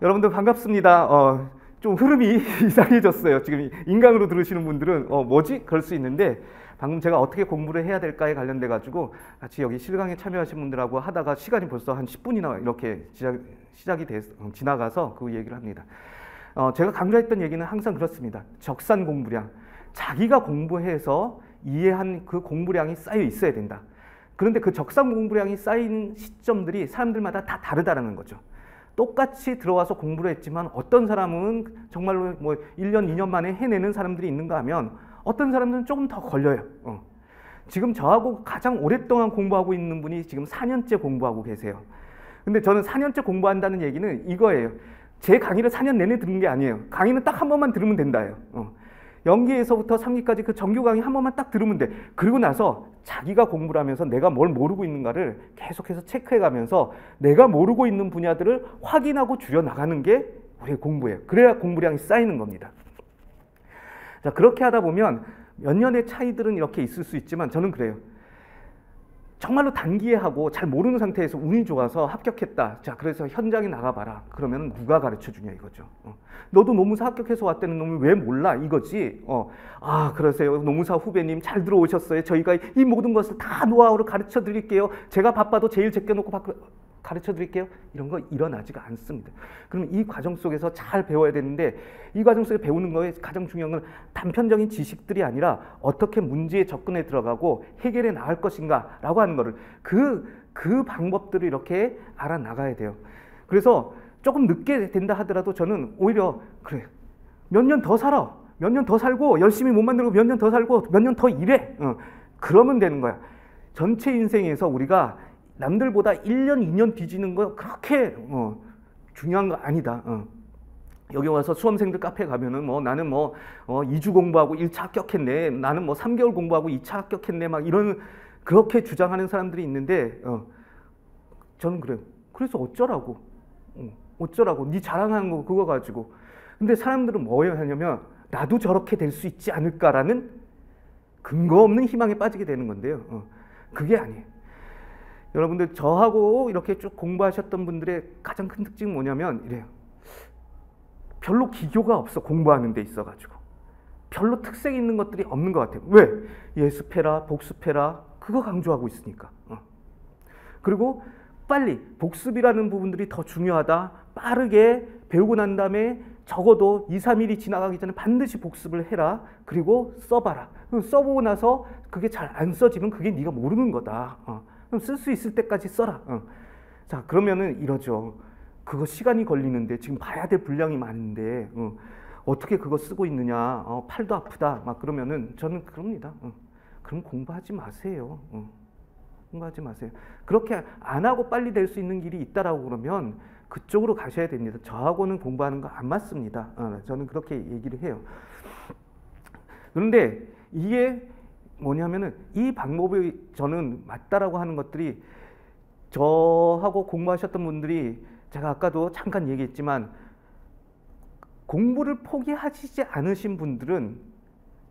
여러분들 반갑습니다. 좀 흐름이 이상해졌어요. 지금 인강으로 들으시는 분들은 뭐지? 그럴 수 있는데 방금 제가 어떻게 공부를 해야 될까에 관련돼 가지고 같이 여기 실강에 참여하신 분들하고 하다가 시간이 벌써 한 10분이나 이렇게 시작이 지나가서 그 얘기를 합니다. 제가 강조했던 얘기는 항상 그렇습니다. 적산 공부량. 자기가 공부해서 이해한 그 공부량이 쌓여 있어야 된다. 그런데 그 적산 공부량이 쌓인 시점들이 사람들마다 다 다르다는 거죠. 똑같이 들어와서 공부를 했지만 어떤 사람은 정말로 뭐 1년, 2년 만에 해내는 사람들이 있는가 하면 어떤 사람들은 조금 더 걸려요. 지금 저하고 가장 오랫동안 공부하고 있는 분이 지금 4년째 공부하고 계세요. 근데 저는 4년째 공부한다는 얘기는 이거예요. 제 강의를 4년 내내 듣는 게 아니에요. 강의는 딱 한 번만 들으면 된다예요. 연기에서부터 3기까지 그 정규 강의 한 번만 딱 들으면 돼. 그리고 나서 자기가 공부를 하면서 내가 뭘 모르고 있는가를 계속해서 체크해가면서 내가 모르고 있는 분야들을 확인하고 줄여나가는 게 우리의 공부예요. 그래야 공부량이 쌓이는 겁니다. 자, 그렇게 하다 보면 몇 년의 차이들은 이렇게 있을 수 있지만 저는 그래요. 정말로 단기에 하고 잘 모르는 상태에서 운이 좋아서 합격했다. 자, 그래서 현장에 나가봐라. 그러면 누가 가르쳐주냐 이거죠. 너도 노무사 합격해서 왔다는 놈이 왜 몰라 이거지. 그러세요. 노무사 후배님 잘 들어오셨어요. 저희가 이 모든 것을 다 노하우를 가르쳐 드릴게요. 제가 바빠도 제일 제껴놓고 가르쳐 드릴게요. 이런 거 일어나지가 않습니다. 그럼 이 과정 속에서 잘 배워야 되는데 이 과정 속에 배우는 거에 가장 중요한 건 단편적인 지식들이 아니라 어떻게 문제에 접근해 들어가고 해결해 나갈 것인가 라고 하는 거를 그 방법들을 이렇게 알아나가야 돼요. 그래서 조금 늦게 된다 하더라도 저는 오히려 그래, 몇 년 더 살아. 몇 년 더 살고 열심히 못 만들고 몇 년 더 살고 몇 년 더 일해. 그러면 되는 거야. 전체 인생에서 우리가 남들보다 1년, 2년 뒤지는 거 그렇게 중요한 거 아니다. 여기 와서 수험생들 카페 가면은 나는 2주 공부하고 1차 합격했네. 나는 3개월 공부하고 2차 합격했네. 막 이런 그렇게 주장하는 사람들이 있는데 저는 그래요. 그래서 어쩌라고. 어쩌라고. 네 자랑하는 거 그거 가지고. 근데 사람들은 뭐예요 하냐면 나도 저렇게 될 수 있지 않을까라는 근거 없는 희망에 빠지게 되는 건데요. 그게 아니에요. 여러분들 저하고 이렇게 쭉 공부하셨던 분들의 가장 큰 특징은 뭐냐면 이래요. 별로 기교가 없어. 공부하는 데 있어가지고. 별로 특색 있는 것들이 없는 것 같아요. 왜? 예습해라, 복습해라. 그거 강조하고 있으니까. 그리고 빨리 복습이라는 부분들이 더 중요하다. 빠르게 배우고 난 다음에 적어도 2, 3일이 지나가기 전에 반드시 복습을 해라. 그리고 써봐라. 써보고 나서 그게 잘 안 써지면 그게 네가 모르는 거다. 그럼 쓸 수 있을 때까지 써라. 자, 그러면은 이러죠. 그거 시간이 걸리는데 지금 봐야 될 분량이 많은데 어떻게 그거 쓰고 있느냐. 팔도 아프다. 막 그러면은 저는 그럽니다. 그럼 공부하지 마세요. 공부하지 마세요. 그렇게 안 하고 빨리 될 수 있는 길이 있다라고 그러면 그쪽으로 가셔야 됩니다. 저하고는 공부하는 거 안 맞습니다. 저는 그렇게 얘기를 해요. 그런데 이게 뭐냐면은 이 방법이 저는 맞다라고 하는 것들이 저하고 공부하셨던 분들이 제가 아까도 잠깐 얘기했지만 공부를 포기하시지 않으신 분들은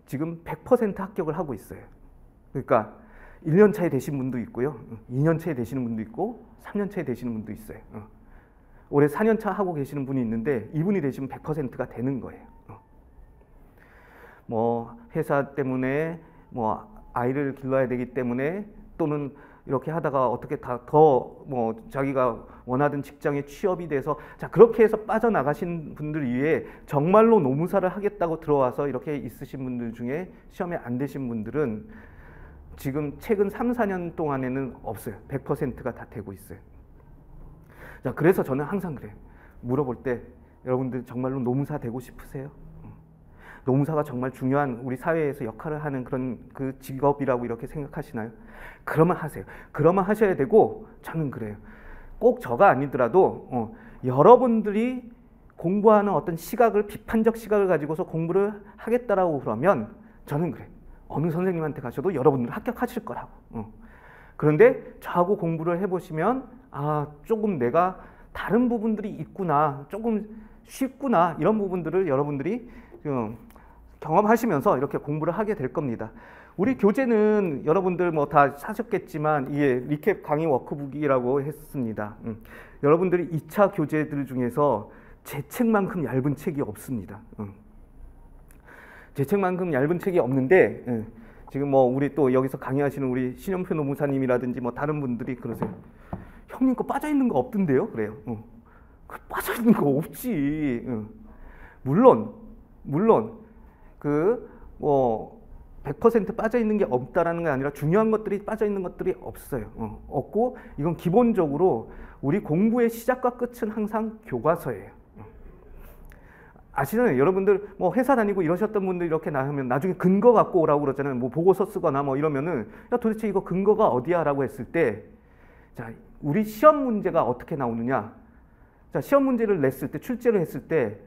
지금 100% 합격을 하고 있어요. 그러니까 1년 차에 되신 분도 있고요. 2년 차에 되시는 분도 있고 3년 차에 되시는 분도 있어요. 올해 4년 차 하고 계시는 분이 있는데 이분이 되시면 100%가 되는 거예요. 회사 때문에 아이를 길러야 되기 때문에 또는 이렇게 하다가 어떻게 더 자기가 원하던 직장에 취업이 돼서 자 그렇게 해서 빠져나가신 분들 이외에 정말로 노무사를 하겠다고 들어와서 이렇게 있으신 분들 중에 시험에 안 되신 분들은 지금 최근 3, 4년 동안에는 없어요. 100%가 다 되고 있어요. 자, 그래서 저는 항상 그래요. 물어볼 때 여러분들 정말로 노무사 되고 싶으세요? 노무사가 정말 중요한 우리 사회에서 역할을 하는 그런 그 직업이라고 이렇게 생각하시나요? 그러면 하세요. 그러면 하셔야 되고 저는 그래요. 꼭 저가 아니더라도 여러분들이 공부하는 어떤 시각을 비판적 시각을 가지고서 공부를 하겠다라고 그러면 저는 그래요. 어느 선생님한테 가셔도 여러분들 합격하실 거라고. 그런데 저하고 공부를 해보시면 조금 내가 다른 부분들이 있구나. 조금 쉽구나. 이런 부분들을 여러분들이 경험하시면서 이렇게 공부를 하게 될 겁니다. 우리 교재는 여러분들 다 사셨겠지만 이게 리캡 강의 워크북이라고 했습니다. 여러분들이 2차 교재들 중에서 제 책만큼 얇은 책이 없습니다. 제 책만큼 얇은 책이 없는데 지금 뭐 우리 또 여기서 강의하시는 우리 신영표 노무사님이라든지 뭐 다른 분들이 그러세요. 형님 거 빠져 있는 거 없던데요? 그래요. 빠져 있는 거 없지. 물론 그 뭐 100% 빠져 있는 게 없다라는 게 아니라 중요한 것들이 빠져 있는 것들이 없어요. 없고 이건 기본적으로 우리 공부의 시작과 끝은 항상 교과서예요. 아시잖아요. 여러분들 뭐 회사 다니고 이러셨던 분들 이렇게 나오면 나중에 근거 갖고 오라고 그러잖아요. 뭐 보고서 쓰거나 뭐 이러면은 야 도대체 이거 근거가 어디야라고 했을 때 자, 우리 시험 문제가 어떻게 나오느냐? 자, 시험 문제를 냈을 때 출제를 했을 때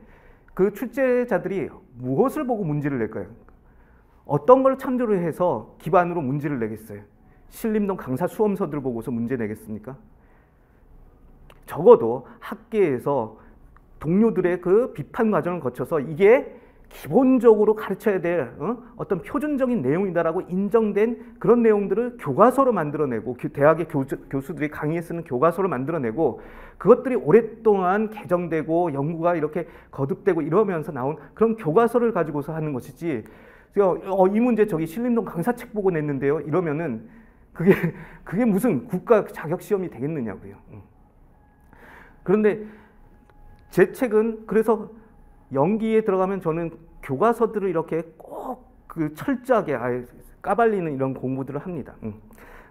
그 출제자들이 무엇을 보고 문제를 낼까요? 어떤 걸 참조를 해서 기반으로 문제를 내겠어요? 신림동 강사 수험서들 보고서 문제 내겠습니까? 적어도 학계에서 동료들의 그 비판 과정을 거쳐서 이게 기본적으로 가르쳐야 될 어떤 표준적인 내용이다라고 인정된 그런 내용들을 교과서로 만들어내고 대학의 교수들이 강의에 쓰는 교과서로 만들어내고 그것들이 오랫동안 개정되고 연구가 이렇게 거듭되고 이러면서 나온 그런 교과서를 가지고서 하는 것이지 이 문제 저기 신림동 강사책 보고 냈는데요 이러면은 그게 무슨 국가 자격 시험이 되겠느냐고요. 그런데 제 책은 그래서 연기에 들어가면 저는 교과서들을 이렇게 꼭 그 철저하게 아예 까발리는 이런 공부들을 합니다.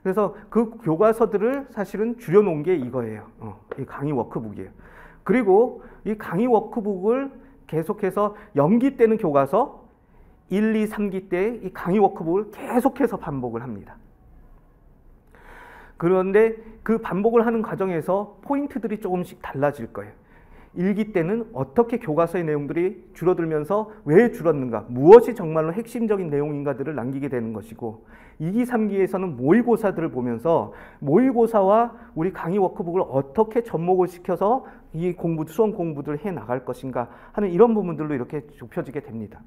그래서 그 교과서들을 사실은 줄여놓은 게 이거예요. 이 강의 워크북이에요. 그리고 이 강의 워크북을 계속해서 연기 때는 교과서, 1, 2, 3기 때 이 강의 워크북을 계속해서 반복을 합니다. 그런데 그 반복을 하는 과정에서 포인트들이 조금씩 달라질 거예요. 1기 때는 어떻게 교과서의 내용들이 줄어들면서 왜 줄었는가, 무엇이 정말로 핵심적인 내용인가들을 남기게 되는 것이고 2기, 3기에서는 모의고사들을 보면서 모의고사와 우리 강의 워크북을 어떻게 접목을 시켜서 이 수험 공부들을 해 나갈 것인가 하는 이런 부분들로 이렇게 좁혀지게 됩니다.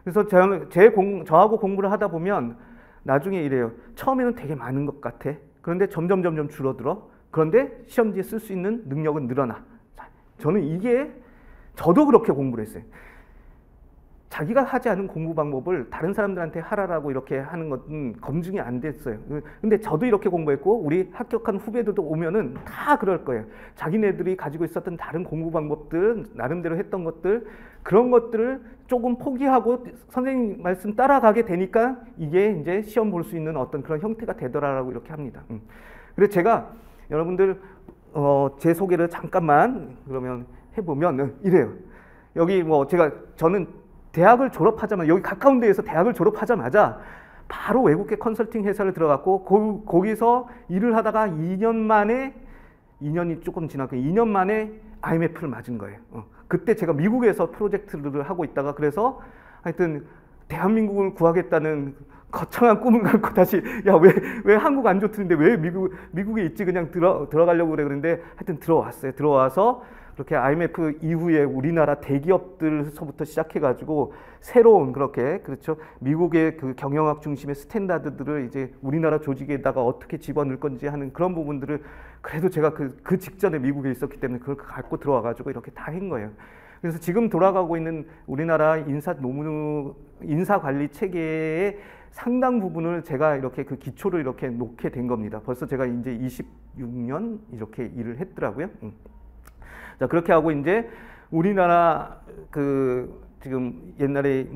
그래서 저하고 공부를 하다 보면 나중에 이래요. 처음에는 되게 많은 것 같아. 그런데 점점 줄어들어. 그런데 시험지에 쓸 수 있는 능력은 늘어나. 저는 저도 그렇게 공부를 했어요. 자기가 하지 않은 공부 방법을 다른 사람들한테 하라라고 이렇게 하는 것은 검증이 안 됐어요. 근데 저도 이렇게 공부했고 우리 합격한 후배들도 오면은 다 그럴 거예요. 자기네들이 가지고 있었던 다른 공부 방법들, 나름대로 했던 것들, 그런 것들을 조금 포기하고 선생님 말씀 따라가게 되니까 이게 이제 시험 볼 수 있는 어떤 그런 형태가 되더라라고 이렇게 합니다. 그래서 제가 여러분들 제 소개를 잠깐만 그러면 해보면 이래요. 여기 저는 대학을 졸업하자마자 여기 가까운 데에서 대학을 졸업하자마자 바로 외국계 컨설팅 회사를 들어갔고 거기서 일을 하다가 2년이 조금 지났고 2년 만에 IMF를 맞은 거예요. 그때 제가 미국에서 프로젝트를 하고 있다가 그래서 하여튼 대한민국을 구하겠다는 거창한 꿈을 갖고 다시 왜 한국 안 좋던데 왜 미국에 있지 그냥 들어가려고 그랬는데 하여튼 들어왔어요. 들어와서 그렇게 IMF 이후에 우리나라 대기업들서부터 시작해가지고 새로운 그렇죠 미국의 그 경영학 중심의 스탠다드들을 이제 우리나라 조직에다가 어떻게 집어넣을 건지 하는 그런 부분들을 그래도 제가 그 직전에 미국에 있었기 때문에 그걸 갖고 들어와가지고 이렇게 다 한 거예요. 그래서 지금 돌아가고 있는 우리나라 인사관리 체계의 상당 부분을 제가 이렇게 그 기초를 이렇게 놓게 된 겁니다. 벌써 제가 이제 26년 이렇게 일을 했더라고요. 자, 그렇게 하고 이제 우리나라 지금 옛날에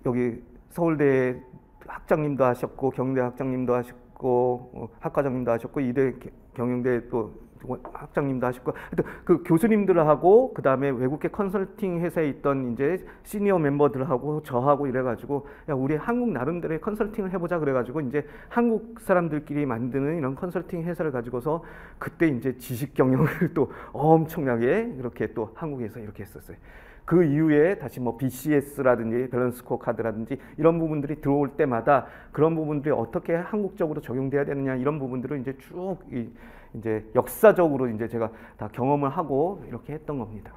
여기 서울대 학장님도 하셨고 경대 학장님도 하셨고 학과장님도 하셨고 이대 경영대 또 학장님도 하셨고 그 교수님들하고 그 다음에 외국계 컨설팅 회사에 있던 이제 시니어 멤버들하고 저하고 이래가지고 야 우리 한국 나름대로의 컨설팅을 해보자 그래가지고 이제 한국 사람들끼리 만드는 이런 컨설팅 회사를 가지고서 그때 이제 지식 경영을 또 엄청나게 이렇게 또 한국에서 이렇게 했었어요. 그 이후에 다시 BCS라든지 밸런스 스코어 카드라든지 이런 부분들이 들어올 때마다 그런 부분들이 어떻게 한국적으로 적용돼야 되느냐 이런 부분들을 이제 쭉 이제 역사적으로 이제 제가 다 경험을 하고 이렇게 했던 겁니다.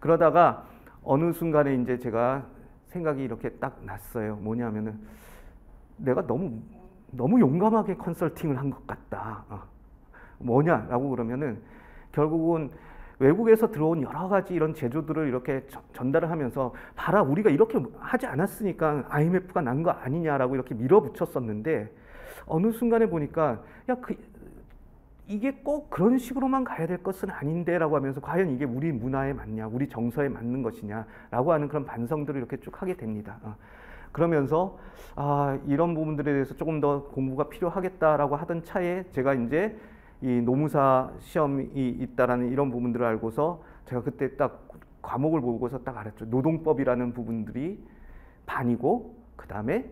그러다가 어느 순간에 이제 제가 생각이 이렇게 딱 났어요. 뭐냐면은 내가 너무 용감하게 컨설팅을 한 것 같다. 뭐냐라고 그러면은 결국은 외국에서 들어온 여러 가지 이런 제조들을 이렇게 전달을 하면서 봐라 우리가 이렇게 하지 않았으니까 IMF가 난 거 아니냐라고 이렇게 밀어붙였었는데 어느 순간에 보니까 야 이게 꼭 그런 식으로만 가야 될 것은 아닌데라고 하면서 과연 이게 우리 문화에 맞냐, 우리 정서에 맞는 것이냐라고 하는 그런 반성들을 이렇게 쭉 하게 됩니다. 그러면서 이런 부분들에 대해서 조금 더 공부가 필요하겠다라고 하던 차에 제가 이제 이 노무사 시험이 있다라는 이런 부분들을 알고서 제가 그때 딱 과목을 보고서 딱 알았죠. 노동법이라는 부분들이 반이고 그 다음에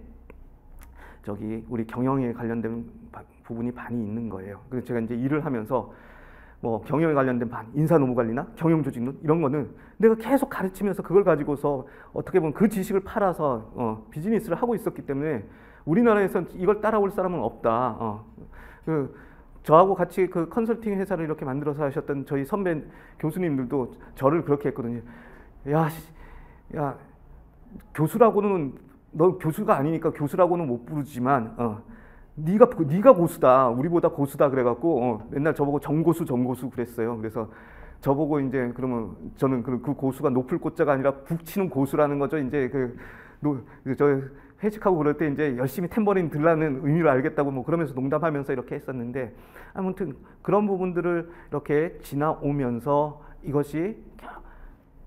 저기 우리 경영에 관련된 부분이 반이 있는 거예요. 그래서 제가 이제 일을 하면서 뭐 경영에 관련된 반, 인사노무관리나 경영조직론 이런 거는 내가 계속 가르치면서 그걸 가지고서 어떻게 보면 그 지식을 팔아서 비즈니스를 하고 있었기 때문에 우리나라에선 이걸 따라올 사람은 없다. 저하고 같이 그 컨설팅 회사를 이렇게 만들어서 하셨던 저희 선배 교수님들도 저를 그렇게 했거든요. 야, 교수라고는 너 교수가 아니니까 교수라고는 못 부르지만 네가 고수다. 우리보다 고수다 그래갖고 맨날 저보고 정고수 그랬어요. 그래서 저보고 이제 그러면 저는 그 고수가 높을 고자가 아니라 북치는 고수라는 거죠. 이제 저 회식하고 그럴 때 이제 열심히 탬버린 들라는 의미를 알겠다고 뭐 그러면서 농담하면서 이렇게 했었는데 아무튼 그런 부분들을 이렇게 지나오면서 이것이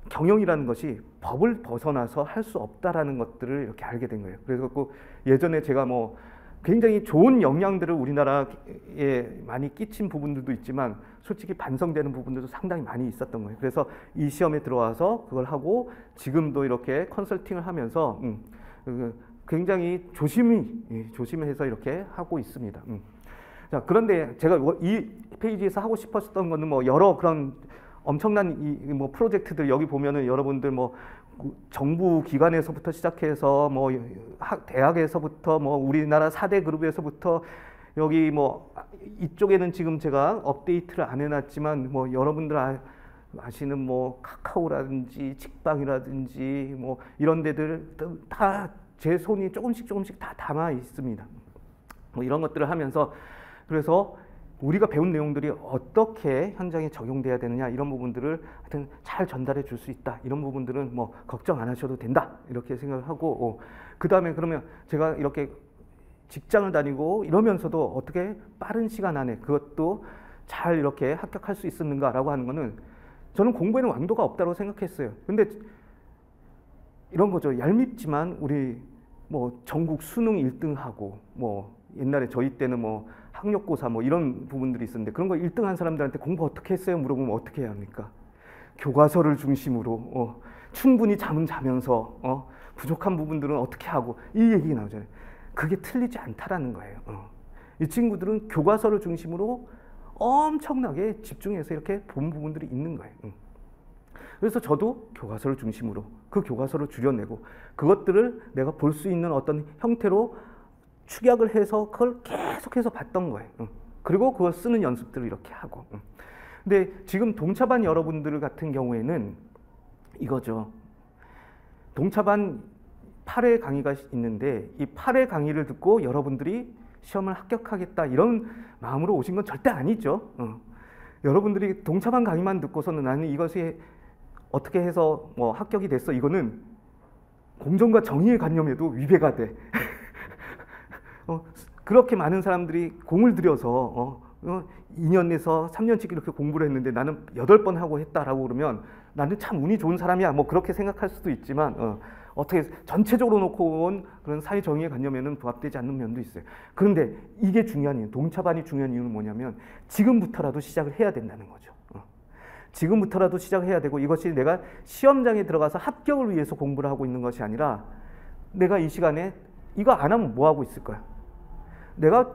경영이라는 것이 법을 벗어나서 할 수 없다라는 것들을 이렇게 알게 된 거예요. 그래서 예전에 제가 뭐 굉장히 좋은 영향들을 우리나라에 많이 끼친 부분들도 있지만 솔직히 반성되는 부분들도 상당히 많이 있었던 거예요. 그래서 이 시험에 들어와서 그걸 하고 지금도 이렇게 컨설팅을 하면서 굉장히 조심해서 이렇게 하고 있습니다. 자, 그런데 제가 이 페이지에서 하고 싶었던 거는 뭐 여러 그런 엄청난 뭐 프로젝트들 여기 보면은 여러분들 뭐 정부 기관에서부터 시작해서 뭐 대학에서부터 뭐 우리나라 4대 그룹에서부터 여기 뭐 이쪽에는 지금 제가 업데이트를 안 해놨지만 뭐 여러분들 아시는 뭐 카카오라든지 직방이라든지 뭐 이런 데들 다 제 손이 조금씩 다 담아 있습니다. 뭐 이런 것들을 하면서 그래서 우리가 배운 내용들이 어떻게 현장에 적용돼야 되느냐 이런 부분들을 하여튼 잘 전달해 줄 수 있다. 이런 부분들은 뭐 걱정 안 하셔도 된다. 이렇게 생각을 하고 그 다음에 그러면 제가 이렇게 직장을 다니고 이러면서도 어떻게 빠른 시간 안에 그것도 잘 이렇게 합격할 수 있었는가라고 하는 거는 저는 공부에는 왕도가 없다고 생각했어요. 근데 이런 거죠. 얄밉지만 우리 뭐 전국 수능 1등하고 뭐 옛날에 저희 때는 뭐 학력고사 뭐 이런 부분들이 있었는데 그런 거 1등 한 사람들한테 공부 어떻게 했어요? 물어보면 어떻게 해야 합니까? 교과서를 중심으로 충분히 잠은 자면서 부족한 부분들은 어떻게 하고 이 얘기 나오잖아요. 그게 틀리지 않다라는 거예요. 이 친구들은 교과서를 중심으로 엄청나게 집중해서 이렇게 본 부분들이 있는 거예요. 그래서 저도 교과서를 중심으로 그 교과서를 줄여내고 그것들을 내가 볼 수 있는 어떤 형태로 축약을 해서 그걸 계속해서 봤던 거예요. 그리고 그걸 쓰는 연습들을 이렇게 하고. 근데 지금 동차반 여러분들 같은 경우에는 이거죠. 동차반 8회 강의가 있는데 이 8회 강의를 듣고 여러분들이 시험을 합격하겠다 이런 마음으로 오신 건 절대 아니죠. 여러분들이 동차반 강의만 듣고서는 나는 이것이 어떻게 해서 뭐 합격이 됐어 이거는 공정과 정의의 관념에도 위배가 돼. 그렇게 많은 사람들이 공을 들여서 2년에서 3년씩 이렇게 공부를 했는데 나는 8번 하고 했다라고 그러면 나는 참 운이 좋은 사람이야 뭐 그렇게 생각할 수도 있지만 어떻게 전체적으로 놓고 온 그런 사회 정의의 관념에는 부합되지 않는 면도 있어요. 그런데 이게 중요한 이유, 동차반이 중요한 이유는 뭐냐면 지금부터라도 시작을 해야 된다는 거죠. 지금부터라도 시작을 해야 되고 이것이 내가 시험장에 들어가서 합격을 위해서 공부를 하고 있는 것이 아니라 내가 이 시간에 이거 안 하면 뭐 하고 있을 거야? 내가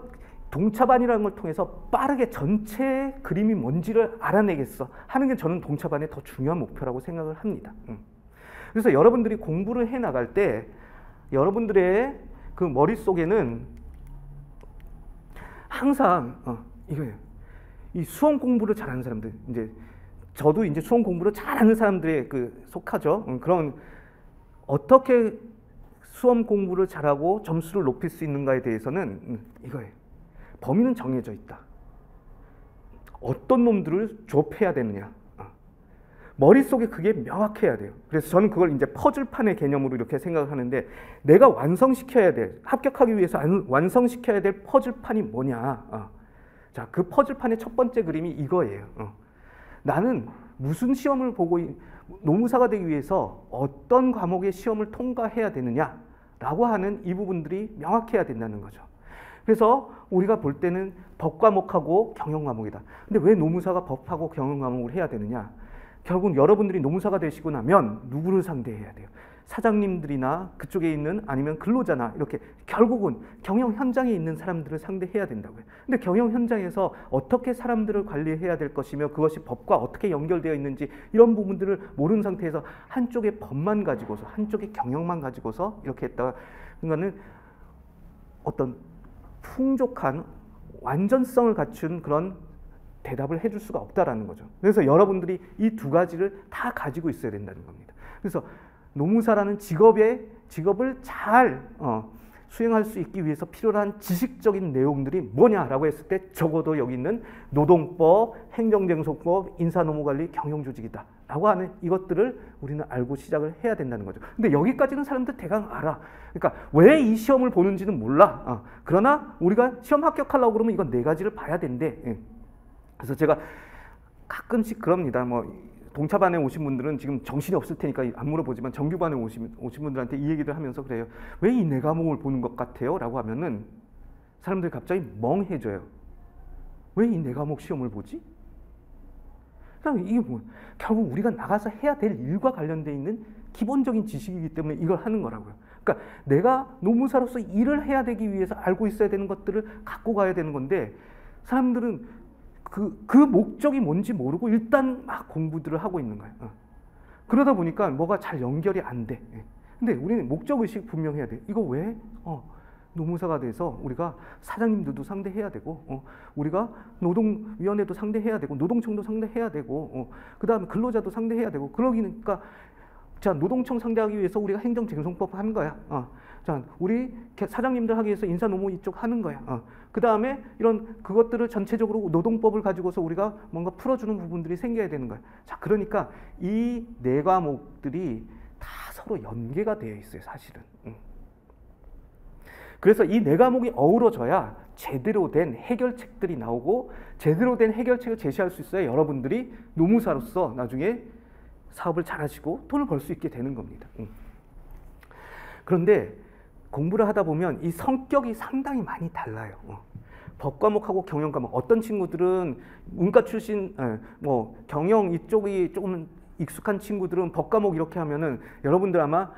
동차반이라는 걸 통해서 빠르게 전체 그림이 뭔지를 알아내겠어 하는 게 저는 동차반의 더 중요한 목표라고 생각을 합니다. 그래서 여러분들이 공부를 해 나갈 때 여러분들의 그 머릿속에는 항상 이거예요. 이 수험 공부를 잘하는 사람들, 이제 저도 이제 수험 공부를 잘하는 사람들에 속하죠. 그런 어떻게 수험 공부를 잘하고 점수를 높일 수 있는가에 대해서는 이거예요. 범위는 정해져 있다. 어떤 놈들을 졸업해야 되느냐. 머릿속에 그게 명확해야 돼요. 그래서 저는 그걸 이제 퍼즐판의 개념으로 이렇게 생각을 하는데, 내가 완성시켜야 될, 합격하기 위해서 완성시켜야 될 퍼즐판이 뭐냐. 자, 그 퍼즐판의 첫 번째 그림이 이거예요. 나는 무슨 시험을 보고 노무사가 되기 위해서 어떤 과목의 시험을 통과해야 되느냐라고 하는 이 부분들이 명확해야 된다는 거죠. 그래서 우리가 볼 때는 법 과목하고 경영 과목이다. 근데 왜 노무사가 법하고 경영 과목을 해야 되느냐? 결국은 여러분들이 노무사가 되시고 나면 누구를 상대해야 돼요? 사장님들이나 그쪽에 있는, 아니면 근로자나, 이렇게 결국은 경영 현장에 있는 사람들을 상대해야 된다고요. 근데 경영 현장에서 어떻게 사람들을 관리해야 될 것이며 그것이 법과 어떻게 연결되어 있는지 이런 부분들을 모르는 상태에서 한쪽의 법만 가지고서, 한쪽의 경영만 가지고서 이렇게 했다가, 그러니까는 어떤 풍족한 완전성을 갖춘 그런 대답을 해줄 수가 없다라는 거죠. 그래서 여러분들이 이 두 가지를 다 가지고 있어야 된다는 겁니다. 그래서 노무사라는 직업을 잘 수행할 수 있기 위해서 필요한 지식적인 내용들이 뭐냐라고 했을 때 적어도 여기 있는 노동법, 행정쟁소법, 인사노무관리, 경영조직이다 라고 하는 이것들을 우리는 알고 시작을 해야 된다는 거죠. 근데 여기까지는 사람들 대강 알아. 그러니까 왜 이 시험을 보는지는 몰라. 그러나 우리가 시험 합격하려고 그러면 이건 네 가지를 봐야 된대. 그래서 제가 가끔씩 그럽니다. 뭐 동차반에 오신 분들은 지금 정신이 없을 테니까 안 물어보지만, 정규반에 오신 분들한테 이 얘기를 하면서 그래요. 왜 이 네 과목을 보는 것 같아요? 라고 하면은 사람들이 갑자기 멍해져요. 왜 이 네 과목 시험을 보지? 그럼 이게 뭐, 결국 우리가 나가서 해야 될 일과 관련되어 있는 기본적인 지식이기 때문에 이걸 하는 거라고요. 그러니까 내가 노무사로서 일을 해야 되기 위해서 알고 있어야 되는 것들을 갖고 가야 되는 건데, 사람들은 그 목적이 뭔지 모르고 일단 막 공부들을 하고 있는 거예요. 그러다 보니까 뭐가 잘 연결이 안 돼. 근데 우리는 목적의식 분명해야 돼. 이거 왜? 노무사가 돼서 우리가 사장님들도 상대해야 되고, 우리가 노동위원회도 상대해야 되고, 노동청도 상대해야 되고, 그 다음에 근로자도 상대해야 되고, 그러니까 자, 노동청 상대하기 위해서 우리가 행정쟁송법 하는 거야. 자, 우리 사장님들 하기 위해서 인사노무 이쪽 하는 거야. 그 다음에 이런 그것들을 전체적으로 노동법을 가지고서 우리가 뭔가 풀어주는 부분들이 생겨야 되는 거야. 자, 그러니까 이 네 과목들이 다 서로 연계가 되어 있어요, 사실은. 그래서 이 네 과목이 어우러져야 제대로 된 해결책들이 나오고, 제대로 된 해결책을 제시할 수 있어야 여러분들이 노무사로서 나중에 사업을 잘하시고 돈을 벌 수 있게 되는 겁니다. 그런데 공부를 하다 보면 이 성격이 상당히 많이 달라요. 법 과목하고 경영 과목. 어떤 친구들은 문과 출신, 뭐 경영 이쪽이 조금 익숙한 친구들은 법 과목 이렇게 하면은, 여러분들 아마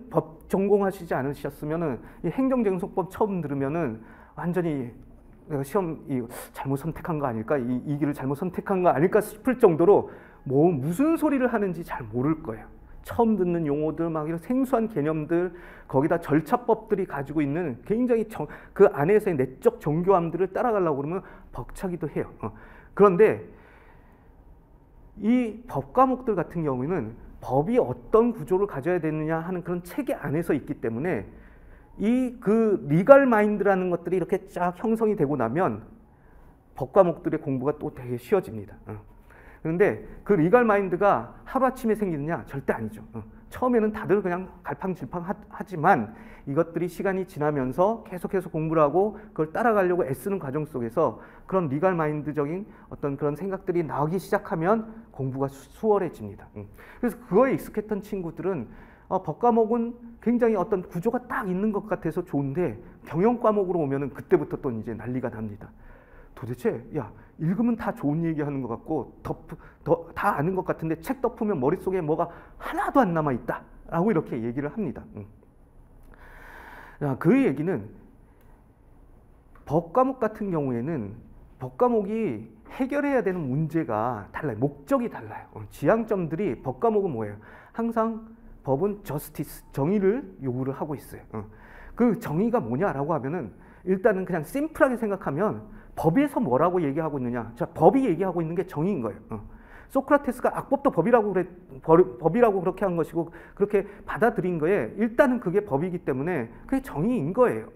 법 전공하시지 않으셨으면은 이 행정쟁소법 처음 들으면은 완전히 내가 시험 잘못 선택한 거 아닐까, 이 길을 잘못 선택한 거 아닐까 싶을 정도로 무슨 소리를 하는지 잘 모를 거예요. 처음 듣는 용어들, 막 이런 생소한 개념들, 거기다 절차법들이 가지고 있는 굉장히 그 안에서의 내적 정교함들을 따라가려고 그러면 벅차기도 해요. 그런데 이 법 과목들 같은 경우에는 법이 어떤 구조를 가져야 되느냐 하는 그런 체계 안에서 있기 때문에 그 리걸 마인드라는 것들이 이렇게 쫙 형성이 되고 나면 법 과목들의 공부가 또 되게 쉬워집니다. 그런데 그 리걸 마인드가 하루아침에 생기느냐? 절대 아니죠. 처음에는 다들 그냥 갈팡질팡 하지만 이것들이 시간이 지나면서 계속해서 공부를 하고 그걸 따라가려고 애쓰는 과정 속에서 그런 리걸 마인드적인 어떤 그런 생각들이 나오기 시작하면 공부가 수월해집니다. 그래서 그거에 익숙했던 친구들은 법 과목은 굉장히 어떤 구조가 딱 있는 것 같아서 좋은데, 경영 과목으로 오면은 그때부터 또 이제 난리가 납니다. 도대체 읽으면 다 좋은 얘기하는 것 같고 다 아는 것 같은데 책 덮으면 머릿속에 뭐가 하나도 안 남아있다 라고 이렇게 얘기를 합니다. 그 얘기는 법 과목 같은 경우에는 법 과목이 해결해야 되는 문제가 달라요. 목적이 달라요. 지향점들이, 법 과목은 뭐예요? 항상 법은 저스티스, 정의를 요구를 하고 있어요. 그 정의가 뭐냐라고 하면은 일단은 그냥 심플하게 생각하면 법에서 뭐라고 얘기하고 있느냐? 자, 법이 얘기하고 있는 게 정의인 거예요. 소크라테스가 악법도 법이라고 그렇게 한 것이고 그렇게 받아들인 거에 일단은 그게 법이기 때문에 그게 정의인 거예요.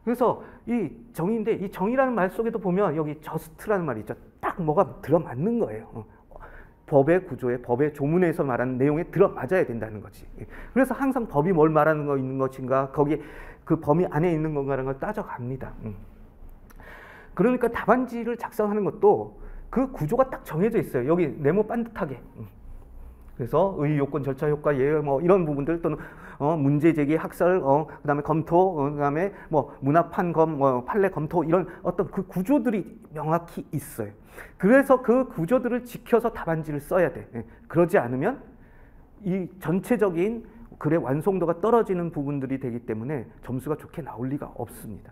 그래서 이 정의인데, 이 정의라는 말 속에도 보면 여기 저스트라는 말이 있죠. 딱 뭐가 들어맞는 거예요. 법의 구조에, 법의 조문에서 말하는 내용에 들어맞아야 된다는 거지. 그래서 항상 법이 뭘 말하는 거 있는 것인가, 거기에 그 범위 안에 있는 건가라는 걸 따져갑니다. 그러니까 답안지를 작성하는 것도 그 구조가 딱 정해져 있어요. 여기 네모 반듯하게. 그래서 의의 요건, 절차, 효과, 예외 뭐 이런 부분들 또는 문제 제기, 학설, 그다음에 검토, 그다음에 뭐 문학 판검, 판례 검토 이런 어떤 그 구조들이 명확히 있어요. 그래서 그 구조들을 지켜서 답안지를 써야 돼. 그러지 않으면 이 전체적인 글의 완성도가 떨어지는 부분들이 되기 때문에 점수가 좋게 나올 리가 없습니다.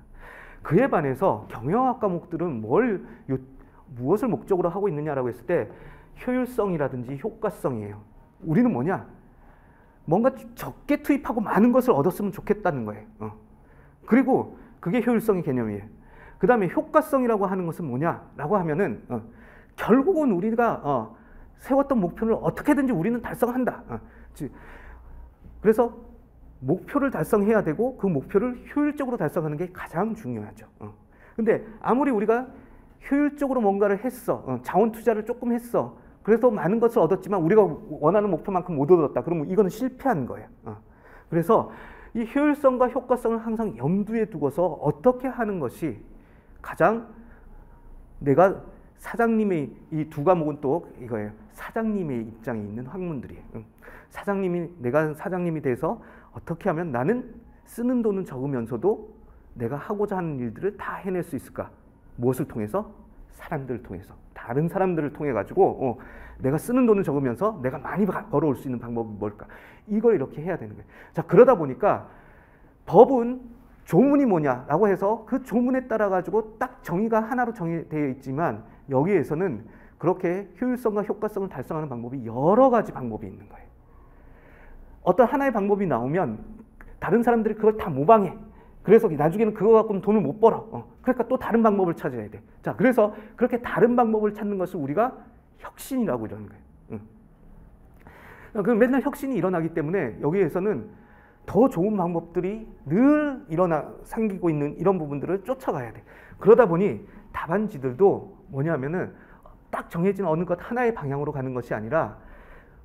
그에 반해서 경영학 과목들은 무엇을 목적으로 하고 있느냐라고 했을 때 효율성이라든지 효과성이에요. 우리는 뭐냐? 뭔가 적게 투입하고 많은 것을 얻었으면 좋겠다는 거예요. 그리고 그게 효율성의 개념이에요. 그 다음에 효과성이라고 하는 것은 뭐냐라고 하면은 결국은 우리가 세웠던 목표를 어떻게든지 우리는 달성한다. 그래서 목표를 달성해야 되고 그 목표를 효율적으로 달성하는 게 가장 중요하죠. 근데 아무리 우리가 효율적으로 뭔가를 했어, 자원 투자를 조금 했어, 그래서 많은 것을 얻었지만 우리가 원하는 목표만큼 못 얻었다. 그러면 이거는 실패한 거예요. 그래서 이 효율성과 효과성을 항상 염두에 두고서 어떻게 하는 것이 가장 내가 사장님의 이 두 과목은 또 이거예요. 사장님의 입장에 있는 학문들이에요. 내가 사장님이 돼서 어떻게 하면 나는 쓰는 돈은 적으면서도 내가 하고자 하는 일들을 다 해낼 수 있을까? 무엇을 통해서? 사람들을 통해서. 다른 사람들을 통해 가지고 내가 쓰는 돈은 적으면서 내가 많이 벌어올 수 있는 방법은 뭘까? 이걸 이렇게 해야 되는 거예요. 자, 그러다 보니까 법은 조문이 뭐냐라고 해서 그 조문에 따라 가지고 딱 정의가 하나로 정의되어 있지만 여기에서는 그렇게 효율성과 효과성을 달성하는 방법이 여러 가지 방법이 있는 거예요. 어떤 하나의 방법이 나오면 다른 사람들이 그걸 다 모방해. 그래서 나중에는 그거 갖고는 돈을 못 벌어. 그러니까 또 다른 방법을 찾아야 돼. 자, 그래서 그렇게 다른 방법을 찾는 것을 우리가 혁신이라고 이러는 거예요. 그럼 맨날 혁신이 일어나기 때문에 여기에서는 더 좋은 방법들이 늘 생기고 있는 이런 부분들을 쫓아가야 돼. 그러다 보니 답안지들도 뭐냐면은 딱 정해진 어느 것 하나의 방향으로 가는 것이 아니라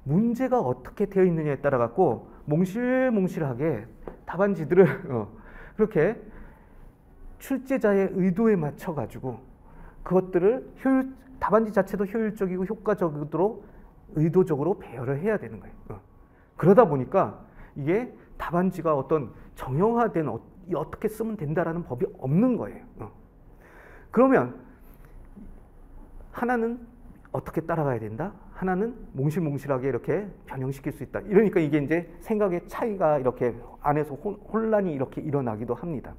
문제가 어떻게 되어 있느냐에 따라 갖고 몽실몽실하게 답안지들을 그렇게 출제자의 의도에 맞춰 가지고 그것들을 답안지 자체도 효율적이고 효과적으로 의도적으로 배열을 해야 되는 거예요. 그러다 보니까 이게 답안지가 어떤 정형화된 어떻게 쓰면 된다라는 법이 없는 거예요. 그러면 하나는 어떻게 따라가야 된다? 하나는 몽실몽실하게 이렇게 변형시킬 수 있다. 이러니까 이게 이제 생각의 차이가 이렇게 안에서 혼란이 이렇게 일어나기도 합니다.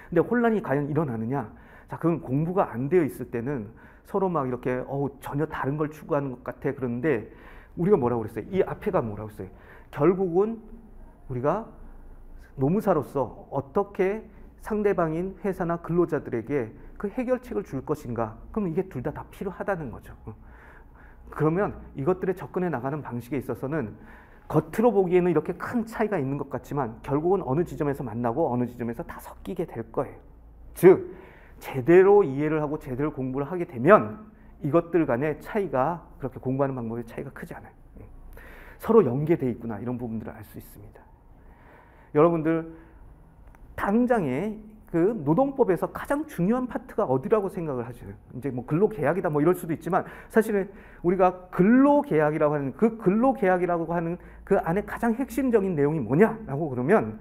근데 혼란이 과연 일어나느냐? 자, 그건 공부가 안 되어 있을 때는 서로 막 이렇게 전혀 다른 걸 추구하는 것 같아. 그런데 우리가 뭐라고 그랬어요? 이 앞에가 뭐라고 했어요? 결국은 우리가 노무사로서 어떻게 상대방인 회사나 근로자들에게 그 해결책을 줄 것인가? 그럼 이게 둘 다 필요하다는 거죠. 그러면 이것들에 접근해 나가는 방식에 있어서는 겉으로 보기에는 이렇게 큰 차이가 있는 것 같지만 결국은 어느 지점에서 만나고 어느 지점에서 다 섞이게 될 거예요. 즉 제대로 이해를 하고 제대로 공부를 하게 되면 이것들 간의 차이가 그렇게 공부하는 방법의 차이가 크지 않아요. 서로 연계되어 있구나 이런 부분들을 알 수 있습니다. 여러분들 당장에 그 노동법에서 가장 중요한 파트가 어디라고 생각을 하시나요? 이제 뭐 근로계약이다 뭐 이럴 수도 있지만 사실은 우리가 근로계약이라고 하는 그 근로계약이라고 하는 그 안에 가장 핵심적인 내용이 뭐냐라고 그러면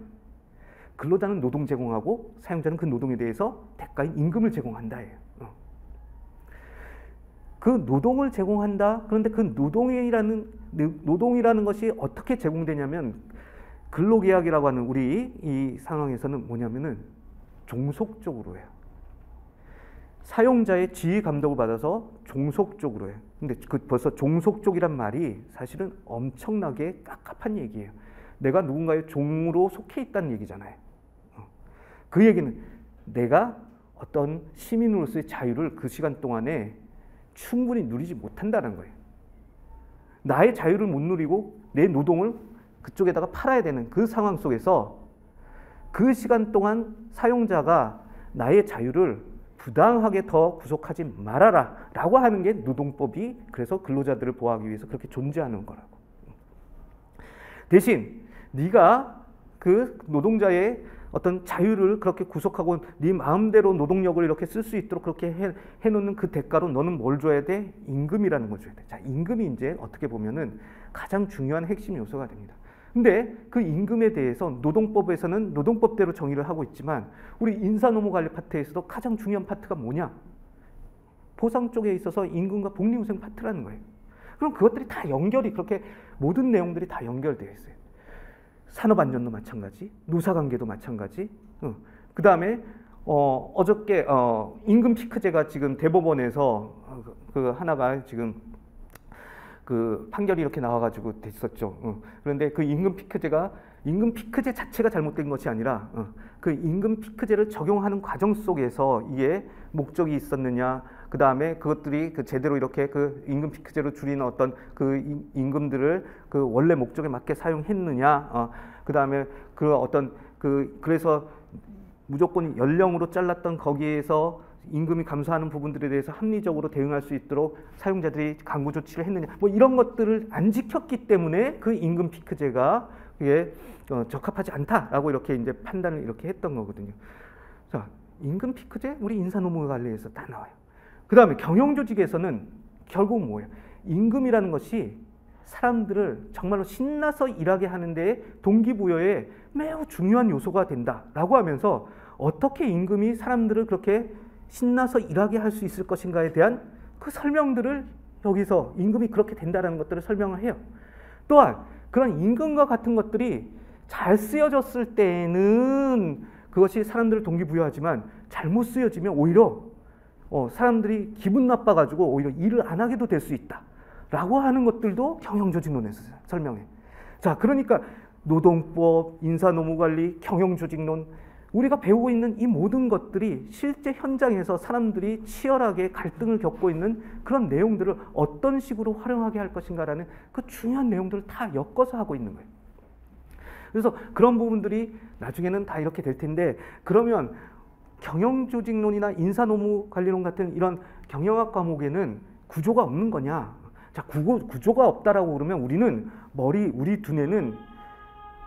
근로자는 노동 제공하고 사용자는 그 노동에 대해서 대가인 임금을 제공한다예요. 그 노동을 제공한다. 그런데 그 노동이라는 것이 어떻게 제공되냐면 근로계약이라고 하는 우리 이 상황에서는 뭐냐면은 종속적으로 해요. 사용자의 지휘 감독을 받아서 종속적으로 해요. 근데 벌써 종속적이란 말이 사실은 엄청나게 깝깝한 얘기예요. 내가 누군가의 종으로 속해 있다는 얘기잖아요. 그 얘기는 내가 어떤 시민으로서의 자유를 그 시간 동안에 충분히 누리지 못한다는 거예요. 나의 자유를 못 누리고 내 노동을 그쪽에다가 팔아야 되는 그 상황 속에서 그 시간 동안 사용자가 나의 자유를 부당하게 더 구속하지 말아라 라고 하는 게 노동법이 그래서 근로자들을 보호하기 위해서 그렇게 존재하는 거라고. 대신 네가 그 노동자의 어떤 자유를 그렇게 구속하고 네 마음대로 노동력을 이렇게 쓸 수 있도록 그렇게 해놓는 그 대가로 너는 뭘 줘야 돼? 임금이라는 걸 줘야 돼. 자, 임금이 이제 어떻게 보면은 가장 중요한 핵심 요소가 됩니다. 근데 그 임금에 대해서 노동법에서는 노동법대로 정의를 하고 있지만 우리 인사노무관리 파트에서도 가장 중요한 파트가 뭐냐? 보상 쪽에 있어서 임금과 복리후생 파트라는 거예요. 그럼 그것들이 다 연결이 그렇게 모든 내용들이 다 연결되어 있어요. 산업안전도 마찬가지, 노사관계도 마찬가지. 그 다음에 어저께 임금 피크제가 지금 대법원에서 그 하나가 지금 그 판결이 이렇게 나와가지고 됐었죠. 그런데 그 임금 피크제 자체가 잘못된 것이 아니라 그 임금 피크제를 적용하는 과정 속에서 이게 목적이 있었느냐, 그 다음에 그것들이 그 제대로 이렇게 그 임금 피크제로 줄이는 어떤 그 임금들을 그 원래 목적에 맞게 사용했느냐, 그 다음에 그 어떤 그래서 무조건 연령으로 잘랐던 거기에서 임금이 감소하는 부분들에 대해서 합리적으로 대응할 수 있도록 사용자들이 강구 조치를 했느냐, 뭐 이런 것들을 안 지켰기 때문에 그 임금 피크제가 그게 적합하지 않다라고 이렇게 이제 판단을 이렇게 했던 거거든요. 자, 임금 피크제 우리 인사노무관리에서 다 나와요. 그 다음에 경영조직에서는 결국 뭐예요? 임금이라는 것이 사람들을 정말로 신나서 일하게 하는데 동기부여에 매우 중요한 요소가 된다라고 하면서 어떻게 임금이 사람들을 그렇게 신나서 일하게 할 수 있을 것인가에 대한 그 설명들을 여기서 임금이 그렇게 된다는 것들을 설명을 해요. 또한 그런 임금과 같은 것들이 잘 쓰여졌을 때에는 그것이 사람들을 동기부여하지만 잘못 쓰여지면 오히려 사람들이 기분 나빠가지고 오히려 일을 안 하게도 될 수 있다 라고 하는 것들도 경영조직론에서 설명해. 자, 그러니까 노동법, 인사노무관리, 경영조직론, 우리가 배우고 있는 이 모든 것들이 실제 현장에서 사람들이 치열하게 갈등을 겪고 있는 그런 내용들을 어떤 식으로 활용하게 할 것인가라는 그 중요한 내용들을 다 엮어서 하고 있는 거예요. 그래서 그런 부분들이 나중에는 다 이렇게 될 텐데, 그러면 경영조직론이나 인사노무관리론 같은 이런 경영학 과목에는 구조가 없는 거냐? 자, 구조가 없다라고 그러면 우리 두뇌는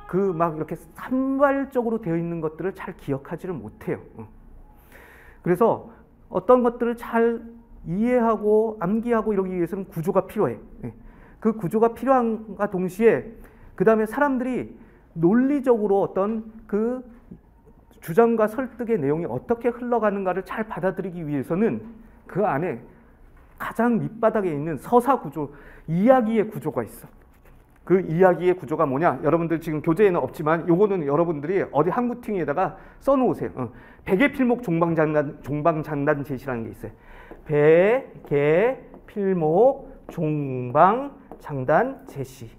그 막 이렇게 산발적으로 되어 있는 것들을 잘 기억하지를 못해요. 그래서 어떤 것들을 잘 이해하고 암기하고 이러기 위해서는 구조가 필요해. 그 구조가 필요함과 동시에 그 다음에 사람들이 논리적으로 어떤 그 주장과 설득의 내용이 어떻게 흘러가는가를 잘 받아들이기 위해서는 그 안에 가장 밑바닥에 있는 서사 구조, 이야기의 구조가 있어. 그 이야기의 구조가 뭐냐? 여러분들 지금 교재에는 없지만 요거는 여러분들이 어디 한구팅에다가 써놓으세요. 베개 필목 종방장단 제시라는 게 있어요. 베개 필목 종방장단 제시.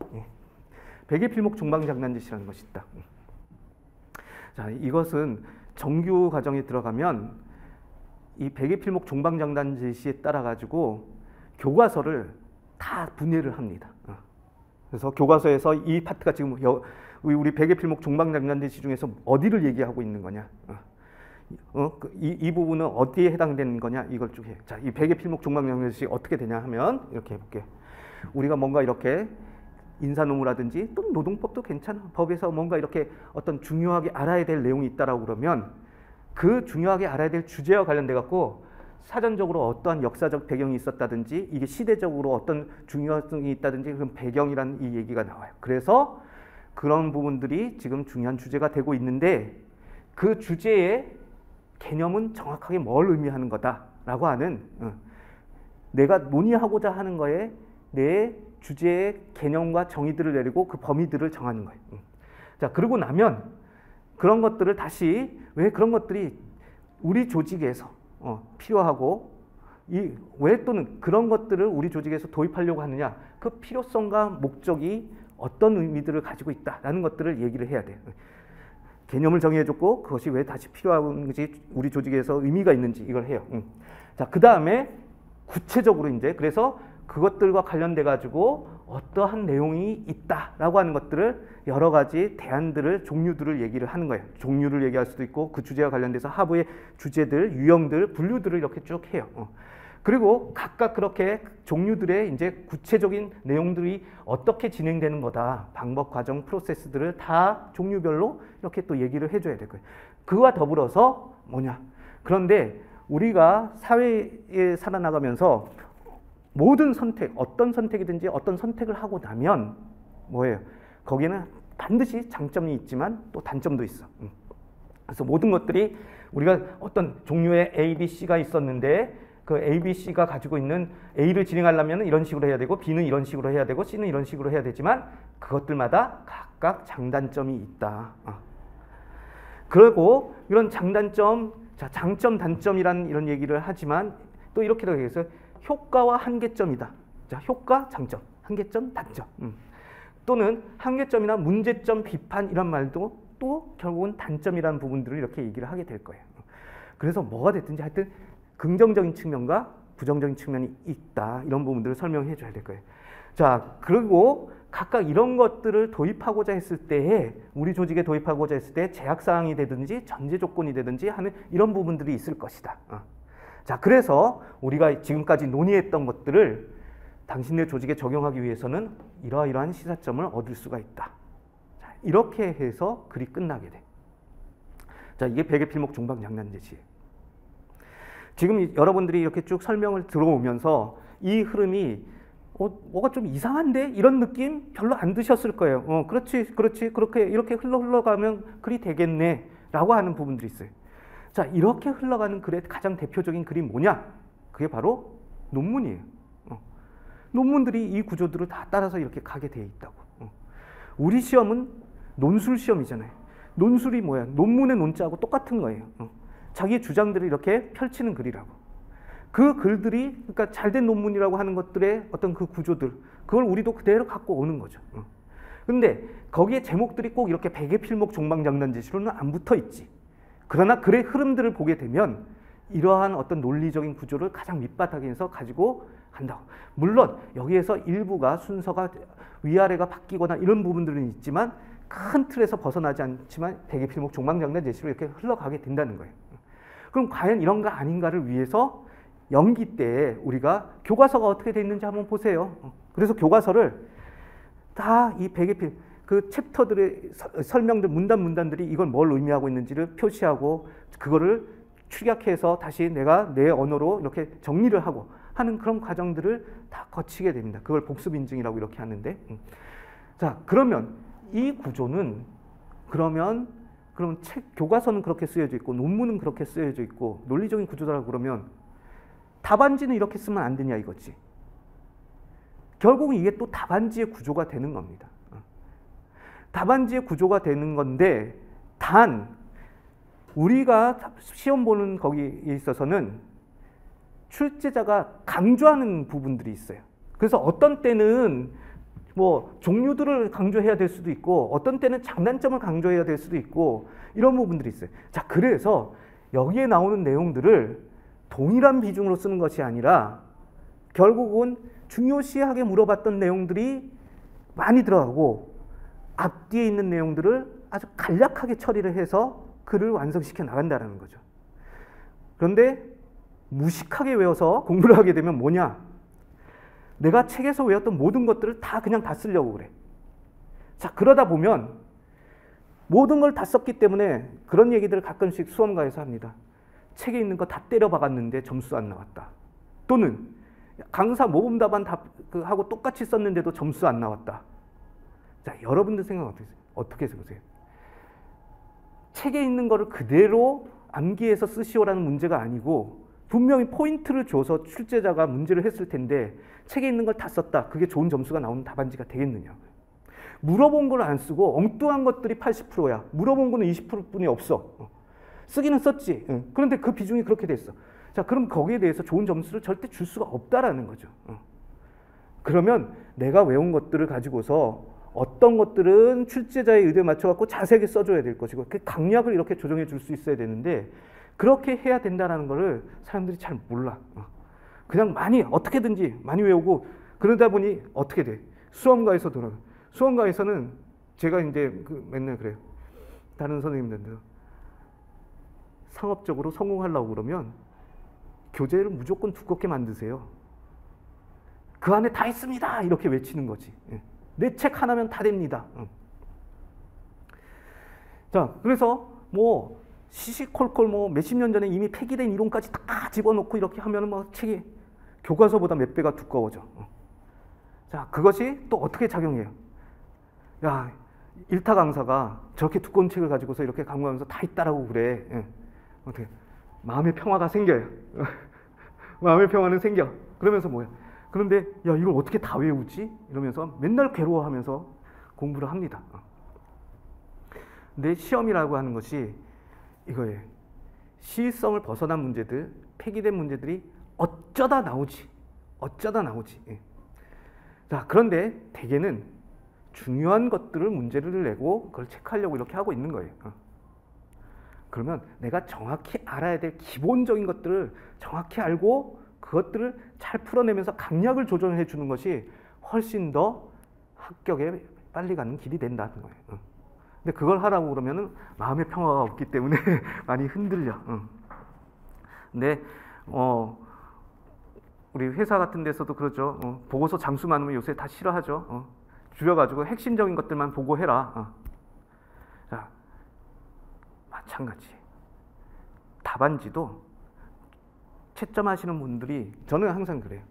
베개 필목 종방장단 제시라는 것이 있다. 자, 이것은 정규 과정에 들어가면 이 베개 필목 종방장단 제시에 따라 가지고 교과서를 다 분해를 합니다. 그래서 교과서에서 이 파트가 지금 우리 베개 필목 종방장단 제시 중에서 어디를 얘기하고 있는 거냐, 이 부분은 어디에 해당되는 거냐, 이걸 쭉 해요. 자, 이 베개 필목 종방장단 제시 어떻게 되냐 하면 이렇게 해볼게요. 우리가 뭔가 이렇게 인사노무라든지 또 노동법도 괜찮아. 법에서 뭔가 이렇게 어떤 중요하게 알아야 될 내용이 있다라고 그러면 그 중요하게 알아야 될 주제와 관련돼 갖고 사전적으로 어떠한 역사적 배경이 있었다든지 이게 시대적으로 어떤 중요성이 있다든지 그런 배경이라는 이 얘기가 나와요. 그래서 그런 부분들이 지금 중요한 주제가 되고 있는데 그 주제의 개념은 정확하게 뭘 의미하는 거다라고 하는 내가 논의하고자 하는 거에 내 주제의 개념과 정의들을 내리고 그 범위들을 정하는 거예요. 자, 그러고 나면 그런 것들을 다시 왜 그런 것들이 우리 조직에서 필요하고 왜 또는 그런 것들을 우리 조직에서 도입하려고 하느냐, 그 필요성과 목적이 어떤 의미들을 가지고 있다라는 것들을 얘기를 해야 돼요. 개념을 정의해줬고 그것이 왜 다시 필요한지 우리 조직에서 의미가 있는지 이걸 해요. 자, 그 다음에 구체적으로 이제 그래서 그것들과 관련돼 가지고 어떠한 내용이 있다라고 하는 것들을 여러 가지 대안들을 종류들을 얘기를 하는 거예요. 종류를 얘기할 수도 있고 그 주제와 관련돼서 하부의 주제들, 유형들, 분류들을 이렇게 쭉 해요. 그리고 각각 그렇게 종류들의 이제 구체적인 내용들이 어떻게 진행되는 거다. 방법, 과정, 프로세스들을 다 종류별로 이렇게 또 얘기를 해줘야 될 거예요. 그와 더불어서 뭐냐. 그런데 우리가 사회에 살아나가면서 모든 선택, 어떤 선택이든지 어떤 선택을 하고 나면 뭐예요? 거기에는 반드시 장점이 있지만 또 단점도 있어. 그래서 모든 것들이 우리가 어떤 종류의 A, B, C가 있었는데 그 A, B, C가 가지고 있는 A를 진행하려면 이런 식으로 해야 되고 B는 이런 식으로 해야 되고 C는 이런 식으로 해야 되지만 그것들마다 각각 장단점이 있다. 그리고 이런 장단점, 자, 장점, 단점이라는 이런 얘기를 하지만 또 이렇게도 얘기해서 효과와 한계점이다. 자, 효과, 장점, 한계점, 단점. 또는 한계점이나 문제점, 비판 이런 말도 또 결국은 단점이라는 부분들을 이렇게 얘기를 하게 될 거예요. 그래서 뭐가 됐든지 하여튼 긍정적인 측면과 부정적인 측면이 있다. 이런 부분들을 설명해 줘야 될 거예요. 자, 그리고 각각 이런 것들을 도입하고자 했을 때에 우리 조직에 도입하고자 했을 때 제약사항이 되든지 전제 조건이 되든지 하는 이런 부분들이 있을 것이다. 자, 그래서 우리가 지금까지 논의했던 것들을 당신네 조직에 적용하기 위해서는 이러이러한 시사점을 얻을 수가 있다. 자, 이렇게 해서 글이 끝나게 돼. 자, 이게 백의 필목 종방장난제시예요. 지금 여러분들이 이렇게 쭉 설명을 들어오면서 이 흐름이 뭐가 좀 이상한데? 이런 느낌 별로 안 드셨을 거예요. 그렇지, 그렇게 이렇게 흘러가면 글이 되겠네 라고 하는 부분들이 있어요. 자, 이렇게 흘러가는 글의 가장 대표적인 글이 뭐냐? 그게 바로 논문이에요. 논문들이 이 구조들을 다 따라서 이렇게 가게 돼 있다고. 우리 시험은 논술 시험이잖아요. 논술이 뭐야? 논문의 논자하고 똑같은 거예요. 자기의 주장들을 이렇게 펼치는 글이라고. 그 글들이, 그러니까 잘된 논문이라고 하는 것들의 어떤 그 구조들, 그걸 우리도 그대로 갖고 오는 거죠. 근데 거기에 제목들이 꼭 이렇게 백의 필목 종방장단제시로는 안 붙어 있지. 그러나 글의 흐름들을 보게 되면 이러한 어떤 논리적인 구조를 가장 밑바닥에서 가지고 간다고. 물론 여기에서 일부가 순서가 위아래가 바뀌거나 이런 부분들은 있지만 큰 틀에서 벗어나지 않지만 백의 필목 종방장단제시로 이렇게 흘러가게 된다는 거예요. 그럼 과연 이런가 아닌가를 위해서 연기 때 우리가 교과서가 어떻게 돼 있는지 한번 보세요. 그래서 교과서를 다 이 백의 필목 그 챕터들의 설명들, 문단들이 이걸 뭘 의미하고 있는지를 표시하고 그거를 축약해서 다시 내가 내 언어로 이렇게 정리를 하고 하는 그런 과정들을 다 거치게 됩니다. 그걸 복습 인증이라고 이렇게 하는데. 자, 그러면 이 구조는 그러면 교과서는 그렇게 쓰여져 있고 논문은 그렇게 쓰여져 있고 논리적인 구조다라고 그러면 답안지는 이렇게 쓰면 안 되냐 이거지. 결국은 이게 또 답안지의 구조가 되는 겁니다. 답안지의 구조가 되는 건데 단 우리가 시험 보는 거기에 있어서는 출제자가 강조하는 부분들이 있어요. 그래서 어떤 때는 뭐 종류들을 강조해야 될 수도 있고 어떤 때는 장단점을 강조해야 될 수도 있고 이런 부분들이 있어요. 자, 그래서 여기에 나오는 내용들을 동일한 비중으로 쓰는 것이 아니라 결국은 중요시하게 물어봤던 내용들이 많이 들어가고 앞뒤에 있는 내용들을 아주 간략하게 처리를 해서 글을 완성시켜 나간다는 거죠. 그런데 무식하게 외워서 공부를 하게 되면 뭐냐? 내가 책에서 외웠던 모든 것들을 그냥 다 쓰려고 그래. 자, 그러다 보면 모든 걸 다 썼기 때문에 그런 얘기들을 가끔씩 수험가에서 합니다. 책에 있는 거 다 때려 박았는데 점수 안 나왔다. 또는 강사 모범 답안 하고 똑같이 썼는데도 점수 안 나왔다. 자, 여러분들 생각 어떻게 보세요? 책에 있는 거를 그대로 암기해서 쓰시오라는 문제가 아니고 분명히 포인트를 줘서 출제자가 문제를 했을 텐데 책에 있는 걸 다 썼다. 그게 좋은 점수가 나오는 답안지가 되겠느냐. 물어본 걸 안 쓰고 엉뚱한 것들이 80%야. 물어본 거는 20%뿐이 없어. 쓰기는 썼지. 그런데 그 비중이 그렇게 됐어. 자, 그럼 거기에 대해서 좋은 점수를 절대 줄 수가 없다라는 거죠. 그러면 내가 외운 것들을 가지고서 어떤 것들은 출제자의 의도에 맞춰갖고 자세하게 써줘야 될 것이고 그 강약을 이렇게 조정해 줄 수 있어야 되는데 그렇게 해야 된다는 것을 사람들이 잘 몰라. 그냥 많이 어떻게든지 많이 외우고 그러다 보니 어떻게 돼? 수험가에서 돌아가. 수험가에서는 제가 이제 맨날 그래요. 다른 선생님들도 상업적으로 성공하려고 그러면 교재를 무조건 두껍게 만드세요. 그 안에 다 있습니다. 이렇게 외치는 거지. 내 책 하나면 다 됩니다. 자, 그래서 뭐 시시콜콜 뭐 몇십 년 전에 이미 폐기된 이론까지 다 집어넣고 이렇게 하면은 뭐 책이 교과서보다 몇 배가 두꺼워져. 자, 그것이 또 어떻게 작용해요? 야, 일타 강사가 저렇게 두꺼운 책을 가지고서 이렇게 강구하면서 다 있다라고 그래. 어떻게 마음의 평화가 생겨요. 마음의 평화는 생겨. 그러면서 뭐야? 그런데 야, 이걸 어떻게 다 외우지? 이러면서 맨날 괴로워하면서 공부를 합니다. 근데 시험이라고 하는 것이 이거예요. 시의성을 벗어난 문제들, 폐기된 문제들이 어쩌다 나오지. 어쩌다 나오지. 자, 그런데 대개는 중요한 것들을 문제를 내고 그걸 체크하려고 이렇게 하고 있는 거예요. 그러면 내가 정확히 알아야 될 기본적인 것들을 정확히 알고 그것들을 잘 풀어내면서 강약을 조정해 주는 것이 훨씬 더 합격에 빨리 가는 길이 된다는 거예요. 근데 그걸 하라고 그러면은 마음의 평화가 없기 때문에 많이 흔들려. 근데 우리 회사 같은 데서도 그러죠. 보고서 장수 많으면 요새 다 싫어하죠. 줄여가지고 핵심적인 것들만 보고해라. 자, 마찬가지. 답안지도 채점하시는 분들이 저는 항상 그래요.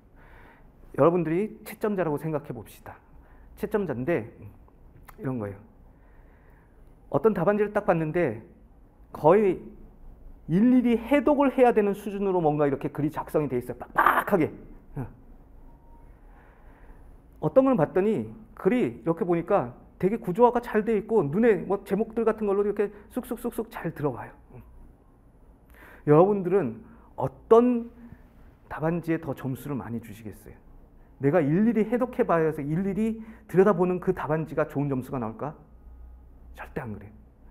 여러분들이 채점자라고 생각해 봅시다. 채점자인데 이런 거예요. 어떤 답안지를 딱 봤는데 거의 일일이 해독을 해야 되는 수준으로 뭔가 이렇게 글이 작성이 돼 있어요. 빡빡하게. 어떤 걸 봤더니 글이 이렇게 보니까 되게 구조화가 잘 돼 있고 눈에 뭐 제목들 같은 걸로 이렇게 쑥쑥쑥쑥 잘 들어와요. 여러분들은 어떤 답안지에 더 점수를 많이 주시겠어요? 내가 일일이 해독해 봐야 해서 일일이 들여다보는 그 답안지가 좋은 점수가 나올까? 절대 안 그래요.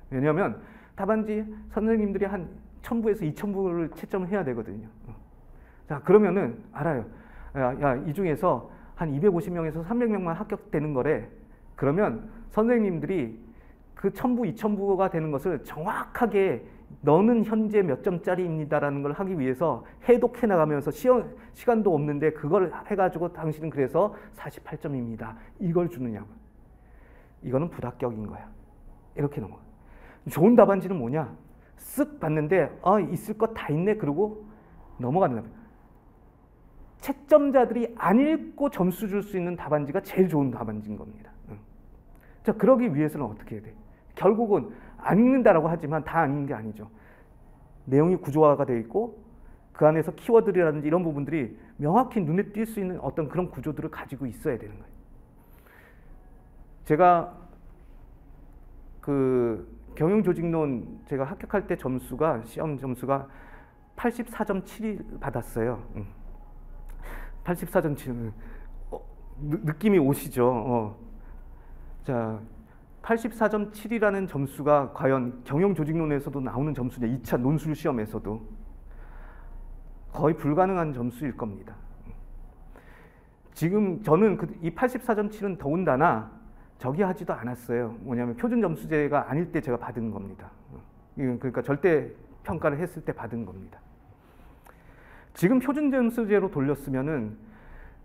왜냐하면 답안지 선생님들이 한 1000부에서 2000부를 채점을 해야 되거든요. 자, 그러면은 알아요. 야, 이 중에서 한 250명에서 300명만 합격되는 거래. 그러면 선생님들이 그 1000부, 2000부가 되는 것을 정확하게 너는 현재 몇 점짜리입니다라는 걸 하기 위해서 해독해 나가면서 시간도 없는데 그걸 해가지고 당신은 그래서 48점입니다. 이걸 주느냐고. 이거는 불합격인 거야. 이렇게 넘어가. 좋은 답안지는 뭐냐? 쓱 봤는데 있을 것 다 있네. 그러고 넘어가는 답안. 채점자들이 안 읽고 점수 줄 수 있는 답안지가 제일 좋은 답안지인 겁니다. 자, 그러기 위해서는 어떻게 해야 돼? 결국은 안 읽는다라고 하지만 다 안 읽는 게 아니죠. 내용이 구조화가 되어 있고 그 안에서 키워드라든지 이런 부분들이 명확히 눈에 띌 수 있는 어떤 그런 구조들을 가지고 있어야 되는 거예요. 제가 그 경영조직론 제가 합격할 때 점수가 시험 점수가 84.7을 받았어요. 84.7 느낌이 오시죠? 자, 84.7이라는 점수가 과연 경영조직론에서도 나오는 점수냐, 2차 논술 시험에서도 거의 불가능한 점수일 겁니다. 지금 저는 이 84.7은 더군다나 저기 하지도 않았어요. 뭐냐면 표준 점수제가 아닐 때 제가 받은 겁니다. 그러니까 절대 평가를 했을 때 받은 겁니다. 지금 표준 점수제로 돌렸으면은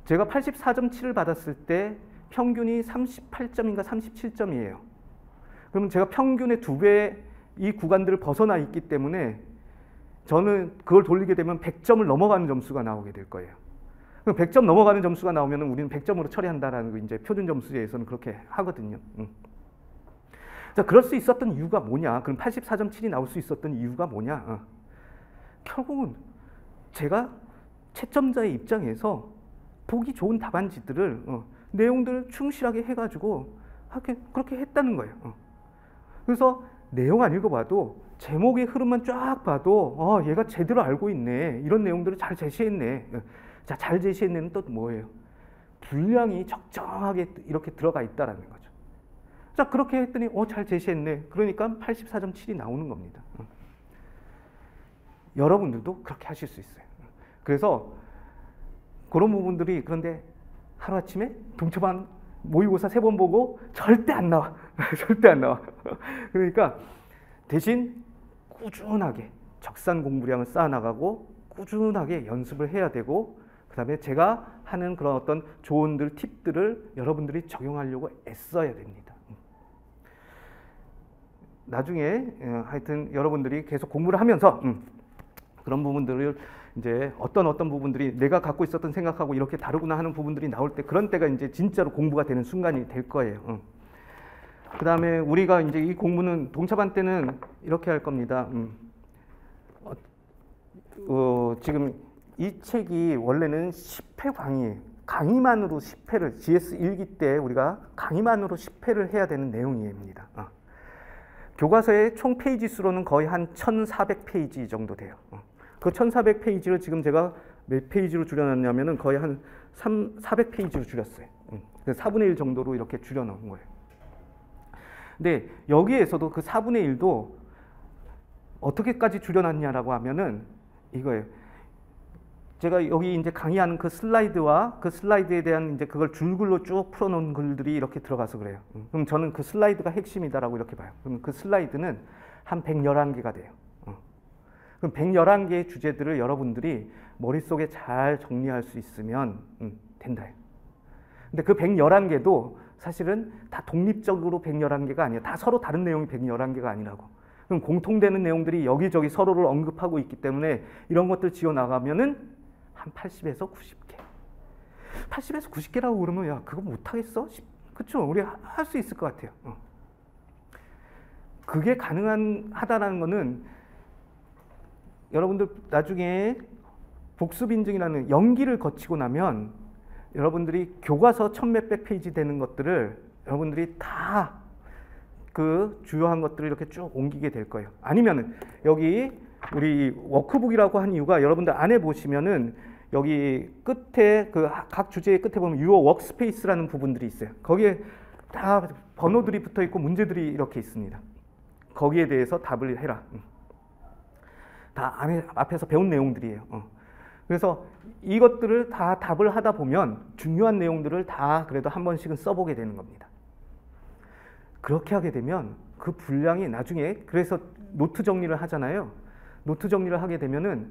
제가 84.7을 받았을 때 평균이 38점인가 37점이에요. 그러면 제가 평균의 2배 이 구간들을 벗어나 있기 때문에 저는 그걸 돌리게 되면 100점을 넘어가는 점수가 나오게 될 거예요. 그럼 100점 넘어가는 점수가 나오면 우리는 100점으로 처리한다라는 거 이제 표준 점수제에서는 그렇게 하거든요. 자, 그럴 수 있었던 이유가 뭐냐? 그럼 84.7이 나올 수 있었던 이유가 뭐냐? 결국은 제가 채점자의 입장에서 보기 좋은 답안지들을 내용들을 충실하게 해가지고 그렇게 했다는 거예요. 그래서 내용 안 읽어봐도 제목의 흐름만 쫙 봐도 얘가 제대로 알고 있네. 이런 내용들을 잘 제시했네. 자, 잘 제시했네는 또 뭐예요? 분량이 적정하게 이렇게 들어가 있다라는 거죠. 자, 그렇게 했더니 잘 제시했네. 그러니까 84.7이 나오는 겁니다. 여러분들도 그렇게 하실 수 있어요. 그래서 그런 부분들이 그런데 하루아침에 동초반 모의고사 3번 보고 절대 안 나와. 절대 안 나와. 그러니까 대신 꾸준하게 적산 공부량을 쌓아나가고 꾸준하게 연습을 해야 되고 그 다음에 제가 하는 그런 어떤 조언들, 팁들을 여러분들이 적용하려고 애써야 됩니다. 나중에 하여튼 여러분들이 계속 공부를 하면서 그런 부분들을 이제 어떤 부분들이 내가 갖고 있었던 생각하고 이렇게 다르구나 하는 부분들이 나올 때 그런 때가 이제 진짜로 공부가 되는 순간이 될 거예요. 그 다음에 우리가 이제 이 공부는 동차반 때는 이렇게 할 겁니다. 지금 이 책이 원래는 10회 강의예요. 강의만으로 10회를 GS 1기 때 우리가 강의만으로 10회를 해야 되는 내용입니다. 교과서의 총 페이지 수로는 거의 한 1400페이지 정도 돼요. 그 1400페이지를 지금 제가 몇 페이지로 줄여놨냐면은 거의 한 400페이지로 줄였어요. 4분의 1 정도로 이렇게 줄여놓은 거예요. 근데 여기에서도 그 4분의 1도 어떻게까지 줄여놨냐라고 하면은 이거예요. 제가 여기 이제 강의하는 그 슬라이드와 그 슬라이드에 대한 이제 그걸 줄글로 쭉 풀어놓은 글들이 이렇게 들어가서 그래요. 그럼 저는 그 슬라이드가 핵심이다라고 이렇게 봐요. 그럼 그 슬라이드는 한 111개가 돼요. 그럼 111개의 주제들을 여러분들이 머릿속에 잘 정리할 수 있으면 된다. 근데 그 111개도 사실은 다 독립적으로 111개가 아니에요. 다 서로 다른 내용이 111개가 아니라고. 그럼 공통되는 내용들이 여기저기 서로를 언급하고 있기 때문에 이런 것들 지어나가면은 한 80에서 90개. 80에서 90개라고 그러면 야 그거 못하겠어? 그쵸? 우리 할 수 있을 것 같아요. 그게 가능하다는 거는 여러분들 나중에 복습 인증이라는 연기를 거치고 나면 여러분들이 교과서 1000몇백 페이지 되는 것들을 여러분들이 다 그 주요한 것들을 이렇게 쭉 옮기게 될 거예요. 아니면은 여기 우리 워크북이라고 한 이유가 여러분들 안에 보시면은 여기 끝에 그 각 주제의 끝에 보면 유어 워크스페이스라는 부분들이 있어요. 거기에 다 번호들이 붙어 있고 문제들이 이렇게 있습니다. 거기에 대해서 답을 해라. 다 앞에서 배운 내용들이에요. 그래서 이것들을 다 답을 하다 보면 중요한 내용들을 다 그래도 한 번씩은 써보게 되는 겁니다. 그렇게 하게 되면 그 분량이 나중에 그래서 노트 정리를 하잖아요. 노트 정리를 하게 되면은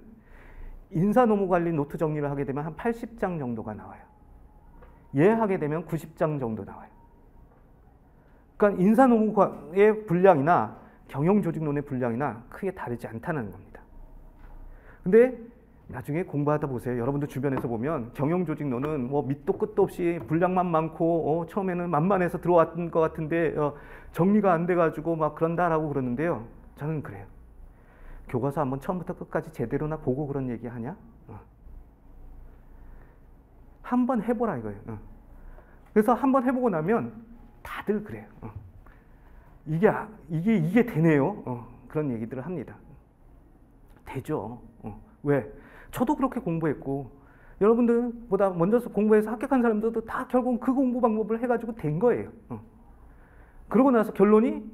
인사노무관리 노트 정리를 하게 되면 한 80장 정도가 나와요. 하게 되면 90장 정도 나와요. 그러니까 인사노무의 분량이나 경영조직론의 분량이나 크게 다르지 않다는 겁니다. 근데 나중에 공부하다 보세요. 여러분들 주변에서 보면 경영조직론은 뭐 밑도 끝도 없이 분량만 많고 처음에는 만만해서 들어왔던 것 같은데 정리가 안 돼가지고 막 그런다라고 그러는데요. 저는 그래요. 교과서 한번 처음부터 끝까지 제대로나 보고 그런 얘기 하냐? 한번 해보라 이거예요. 그래서 한번 해보고 나면 다들 그래요. 이게 되네요. 그런 얘기들을 합니다. 되죠. 왜? 저도 그렇게 공부했고 여러분들보다 먼저 공부해서 합격한 사람들도 다 결국 그 공부 방법을 해가지고 된 거예요. 그러고 나서 결론이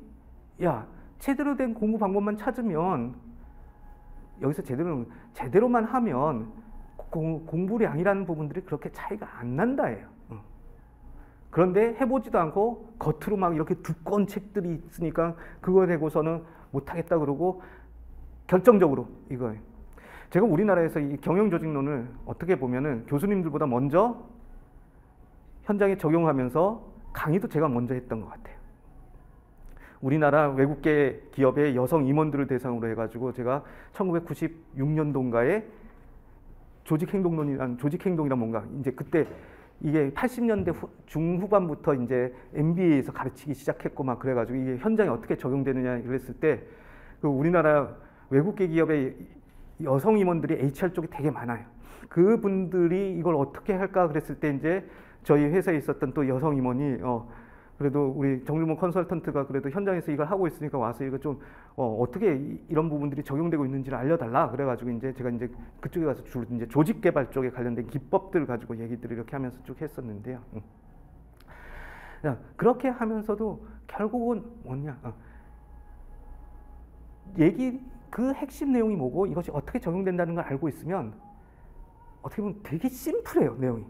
야 제대로 된 공부 방법만 찾으면 여기서 제대로만 하면 공부량이라는 부분들이 그렇게 차이가 안 난다예요. 그런데 해보지도 않고 겉으로 막 이렇게 두꺼운 책들이 있으니까 그거 되고서는 못하겠다 그러고 결정적으로 이거예요. 제가 우리나라에서 이 경영조직론을 어떻게 보면은 교수님들보다 먼저 현장에 적용하면서 강의도 제가 먼저 했던 것 같아요. 우리나라 외국계 기업의 여성 임원들을 대상으로 해가지고 제가 1996년도인가에 조직행동이란 뭔가 이제 그때 이게 80년대 중후반부터 이제 MBA에서 가르치기 시작했고 막 그래가지고 이게 현장에 어떻게 적용되느냐 그랬을 때 그 우리나라 외국계 기업의 여성 임원들이 HR 쪽에 되게 많아요. 그분들이 이걸 어떻게 할까 그랬을 때 이제 저희 회사에 있었던 또 여성 임원이 그래도 우리 정주모 컨설턴트가 그래도 현장에서 이걸 하고 있으니까 와서 이거 좀 어떻게 이런 부분들이 적용되고 있는지를 알려달라 그래가지고 이제 제가 이제 그쪽에 가서 주로 이제 조직 개발 쪽에 관련된 기법들 가지고 얘기들을 이렇게 하면서 쭉 했었는데요. 그렇게 하면서도 결국은 뭐냐 그 핵심 내용이 뭐고 이것이 어떻게 적용된다는 걸 알고 있으면 어떻게 보면 되게 심플해요, 내용이.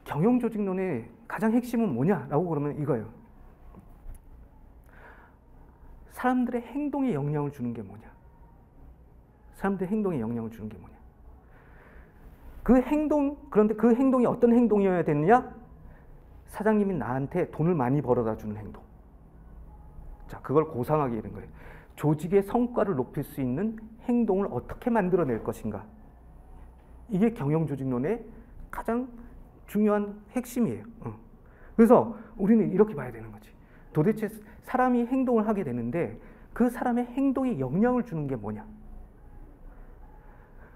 경영조직론의 가장 핵심은 뭐냐라고 그러면 이거예요. 사람들의 행동에 영향을 주는 게 뭐냐. 사람들의 행동에 영향을 주는 게 뭐냐. 그런데 그 행동이 어떤 행동이어야 되느냐? 사장님이 나한테 돈을 많이 벌어다 주는 행동. 자, 그걸 고상하게 이런 거예요. 조직의 성과를 높일 수 있는 행동을 어떻게 만들어낼 것인가. 이게 경영조직론의 가장 중요한 핵심이에요. 그래서 우리는 이렇게 봐야 되는 거지. 도대체 사람이 행동을 하게 되는데 그 사람의 행동에 영향을 주는 게 뭐냐.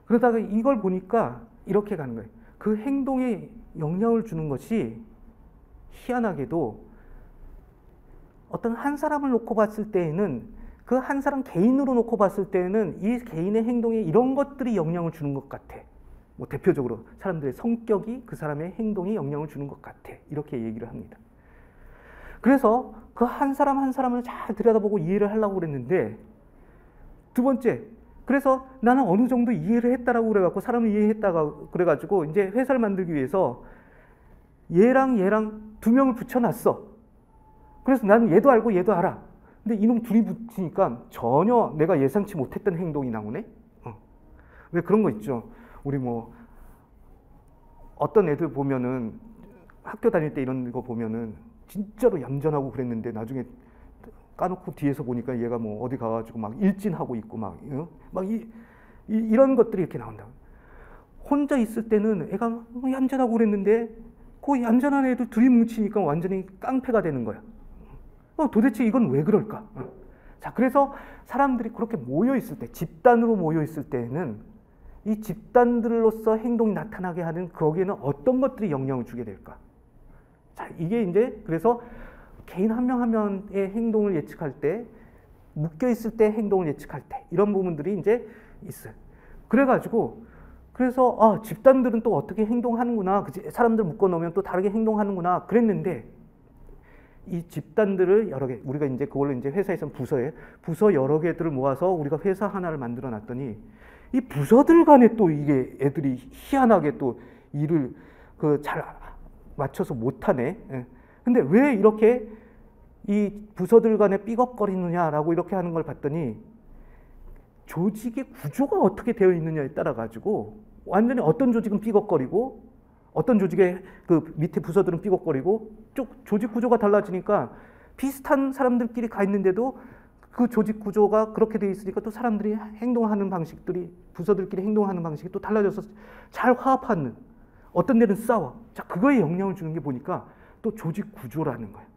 그러다가 이걸 보니까 이렇게 가는 거예요. 그 행동에 영향을 주는 것이 희한하게도 어떤 한 사람을 놓고 봤을 때에는 그 한 사람 개인으로 놓고 봤을 때는 이 개인의 행동에 이런 것들이 영향을 주는 것 같아. 뭐 대표적으로 사람들의 성격이 그 사람의 행동에 영향을 주는 것 같아. 이렇게 얘기를 합니다. 그래서 그 한 사람 한 사람을 잘 들여다보고 이해를 하려고 그랬는데 두 번째, 그래서 나는 어느 정도 이해를 했다라고 그래갖고 사람을 이해했다가 그래가지고 이제 회사를 만들기 위해서 얘랑 두 명을 붙여놨어. 그래서 나는 얘도 알고 얘도 알아. 근데 이놈 둘이 붙으니까 전혀 내가 예상치 못했던 행동이 나오네. 왜 그런 거 있죠. 우리 뭐 어떤 애들 보면은 학교 다닐 때 이런 거 보면은 진짜로 얌전하고 그랬는데 나중에 까놓고 뒤에서 보니까 얘가 뭐 어디 가가지고 막 일진하고 있고 막 이런 것들이 이렇게 나온다. 혼자 있을 때는 애가 얌전하고 그랬는데 그 얌전한 애들 둘이 뭉치니까 완전히 깡패가 되는 거야. 도대체 이건 왜 그럴까? 자, 그래서 사람들이 그렇게 모여 있을 때, 집단으로 모여 있을 때는 이 집단들로서 행동이 나타나게 하는 거기에는 어떤 것들이 영향을 주게 될까? 자, 이게 이제 그래서 개인 한 명 한 명의 행동을 예측할 때, 묶여 있을 때 행동을 예측할 때 이런 부분들이 이제 있어요. 그래가지고 그래서 집단들은 또 어떻게 행동하는구나, 사람들 묶어 놓으면 또 다르게 행동하는구나 그랬는데 이 집단들을 여러 개, 우리가 이제 그걸로 이제 회사에서는 부서 여러 개들을 모아서 우리가 회사 하나를 만들어 놨더니 이 부서들 간에 또 이게 애들이 희한하게 또 일을 잘 맞춰서 못하네. 근데 왜 이렇게 이 부서들 간에 삐걱거리느냐라고 이렇게 하는 걸 봤더니 조직의 구조가 어떻게 되어 있느냐에 따라 가지고 완전히 어떤 조직은 삐걱거리고 어떤 조직의 그 밑에 부서들은 삐걱거리고 조직 구조가 달라지니까 비슷한 사람들끼리 가 있는데도 그 조직 구조가 그렇게 되어 있으니까 또 사람들이 행동하는 방식들이 부서들끼리 행동하는 방식이 또 달라져서 잘 화합하는, 어떤 데는 싸워. 자, 그거에 영향을 주는 게 보니까 또 조직 구조라는 거예요.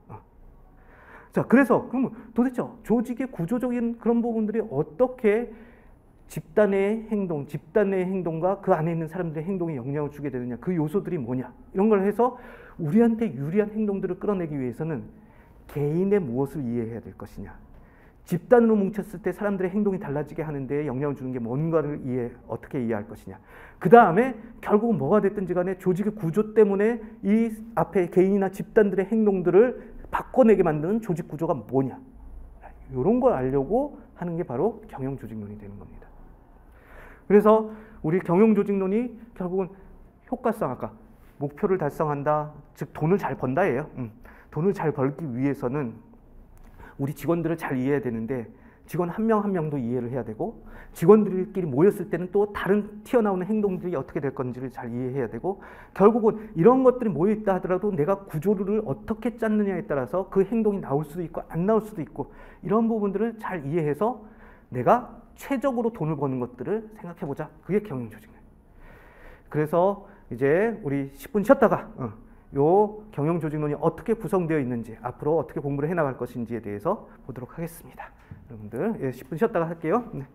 자, 그래서 그러면 도대체 조직의 구조적인 그런 부분들이 어떻게 집단의 행동과 그 안에 있는 사람들의 행동에 영향을 주게 되느냐, 그 요소들이 뭐냐, 이런 걸 해서 우리한테 유리한 행동들을 끌어내기 위해서는 개인의 무엇을 이해해야 될 것이냐, 집단으로 뭉쳤을 때 사람들의 행동이 달라지게 하는 데 영향을 주는 게 뭔가를 어떻게 이해할 것이냐, 그 다음에 결국은 뭐가 됐든지 간에 조직의 구조 때문에 이 앞에 개인이나 집단들의 행동들을 바꿔내게 만드는 조직 구조가 뭐냐, 이런 걸 알려고 하는 게 바로 경영조직론이 되는 겁니다. 그래서 우리 경영조직론이 결국은 효과성, 아까 목표를 달성한다, 즉 돈을 잘 번다예요. 돈을 잘 벌기 위해서는 우리 직원들을 잘 이해해야 되는데 직원 한 명 한 명도 이해를 해야 되고, 직원들끼리 모였을 때는 또 다른 튀어나오는 행동들이 어떻게 될 건지를 잘 이해해야 되고, 결국은 이런 것들이 모여있다 하더라도 내가 구조를 어떻게 짰느냐에 따라서 그 행동이 나올 수도 있고 안 나올 수도 있고, 이런 부분들을 잘 이해해서 내가 최적으로 돈을 버는 것들을 생각해보자. 그게 경영조직론. 그래서 이제 우리 10분 쉬었다가 요 경영조직론이 어떻게 구성되어 있는지, 앞으로 어떻게 공부를 해나갈 것인지에 대해서 보도록 하겠습니다. 여러분들 10분 쉬었다가 할게요. 네.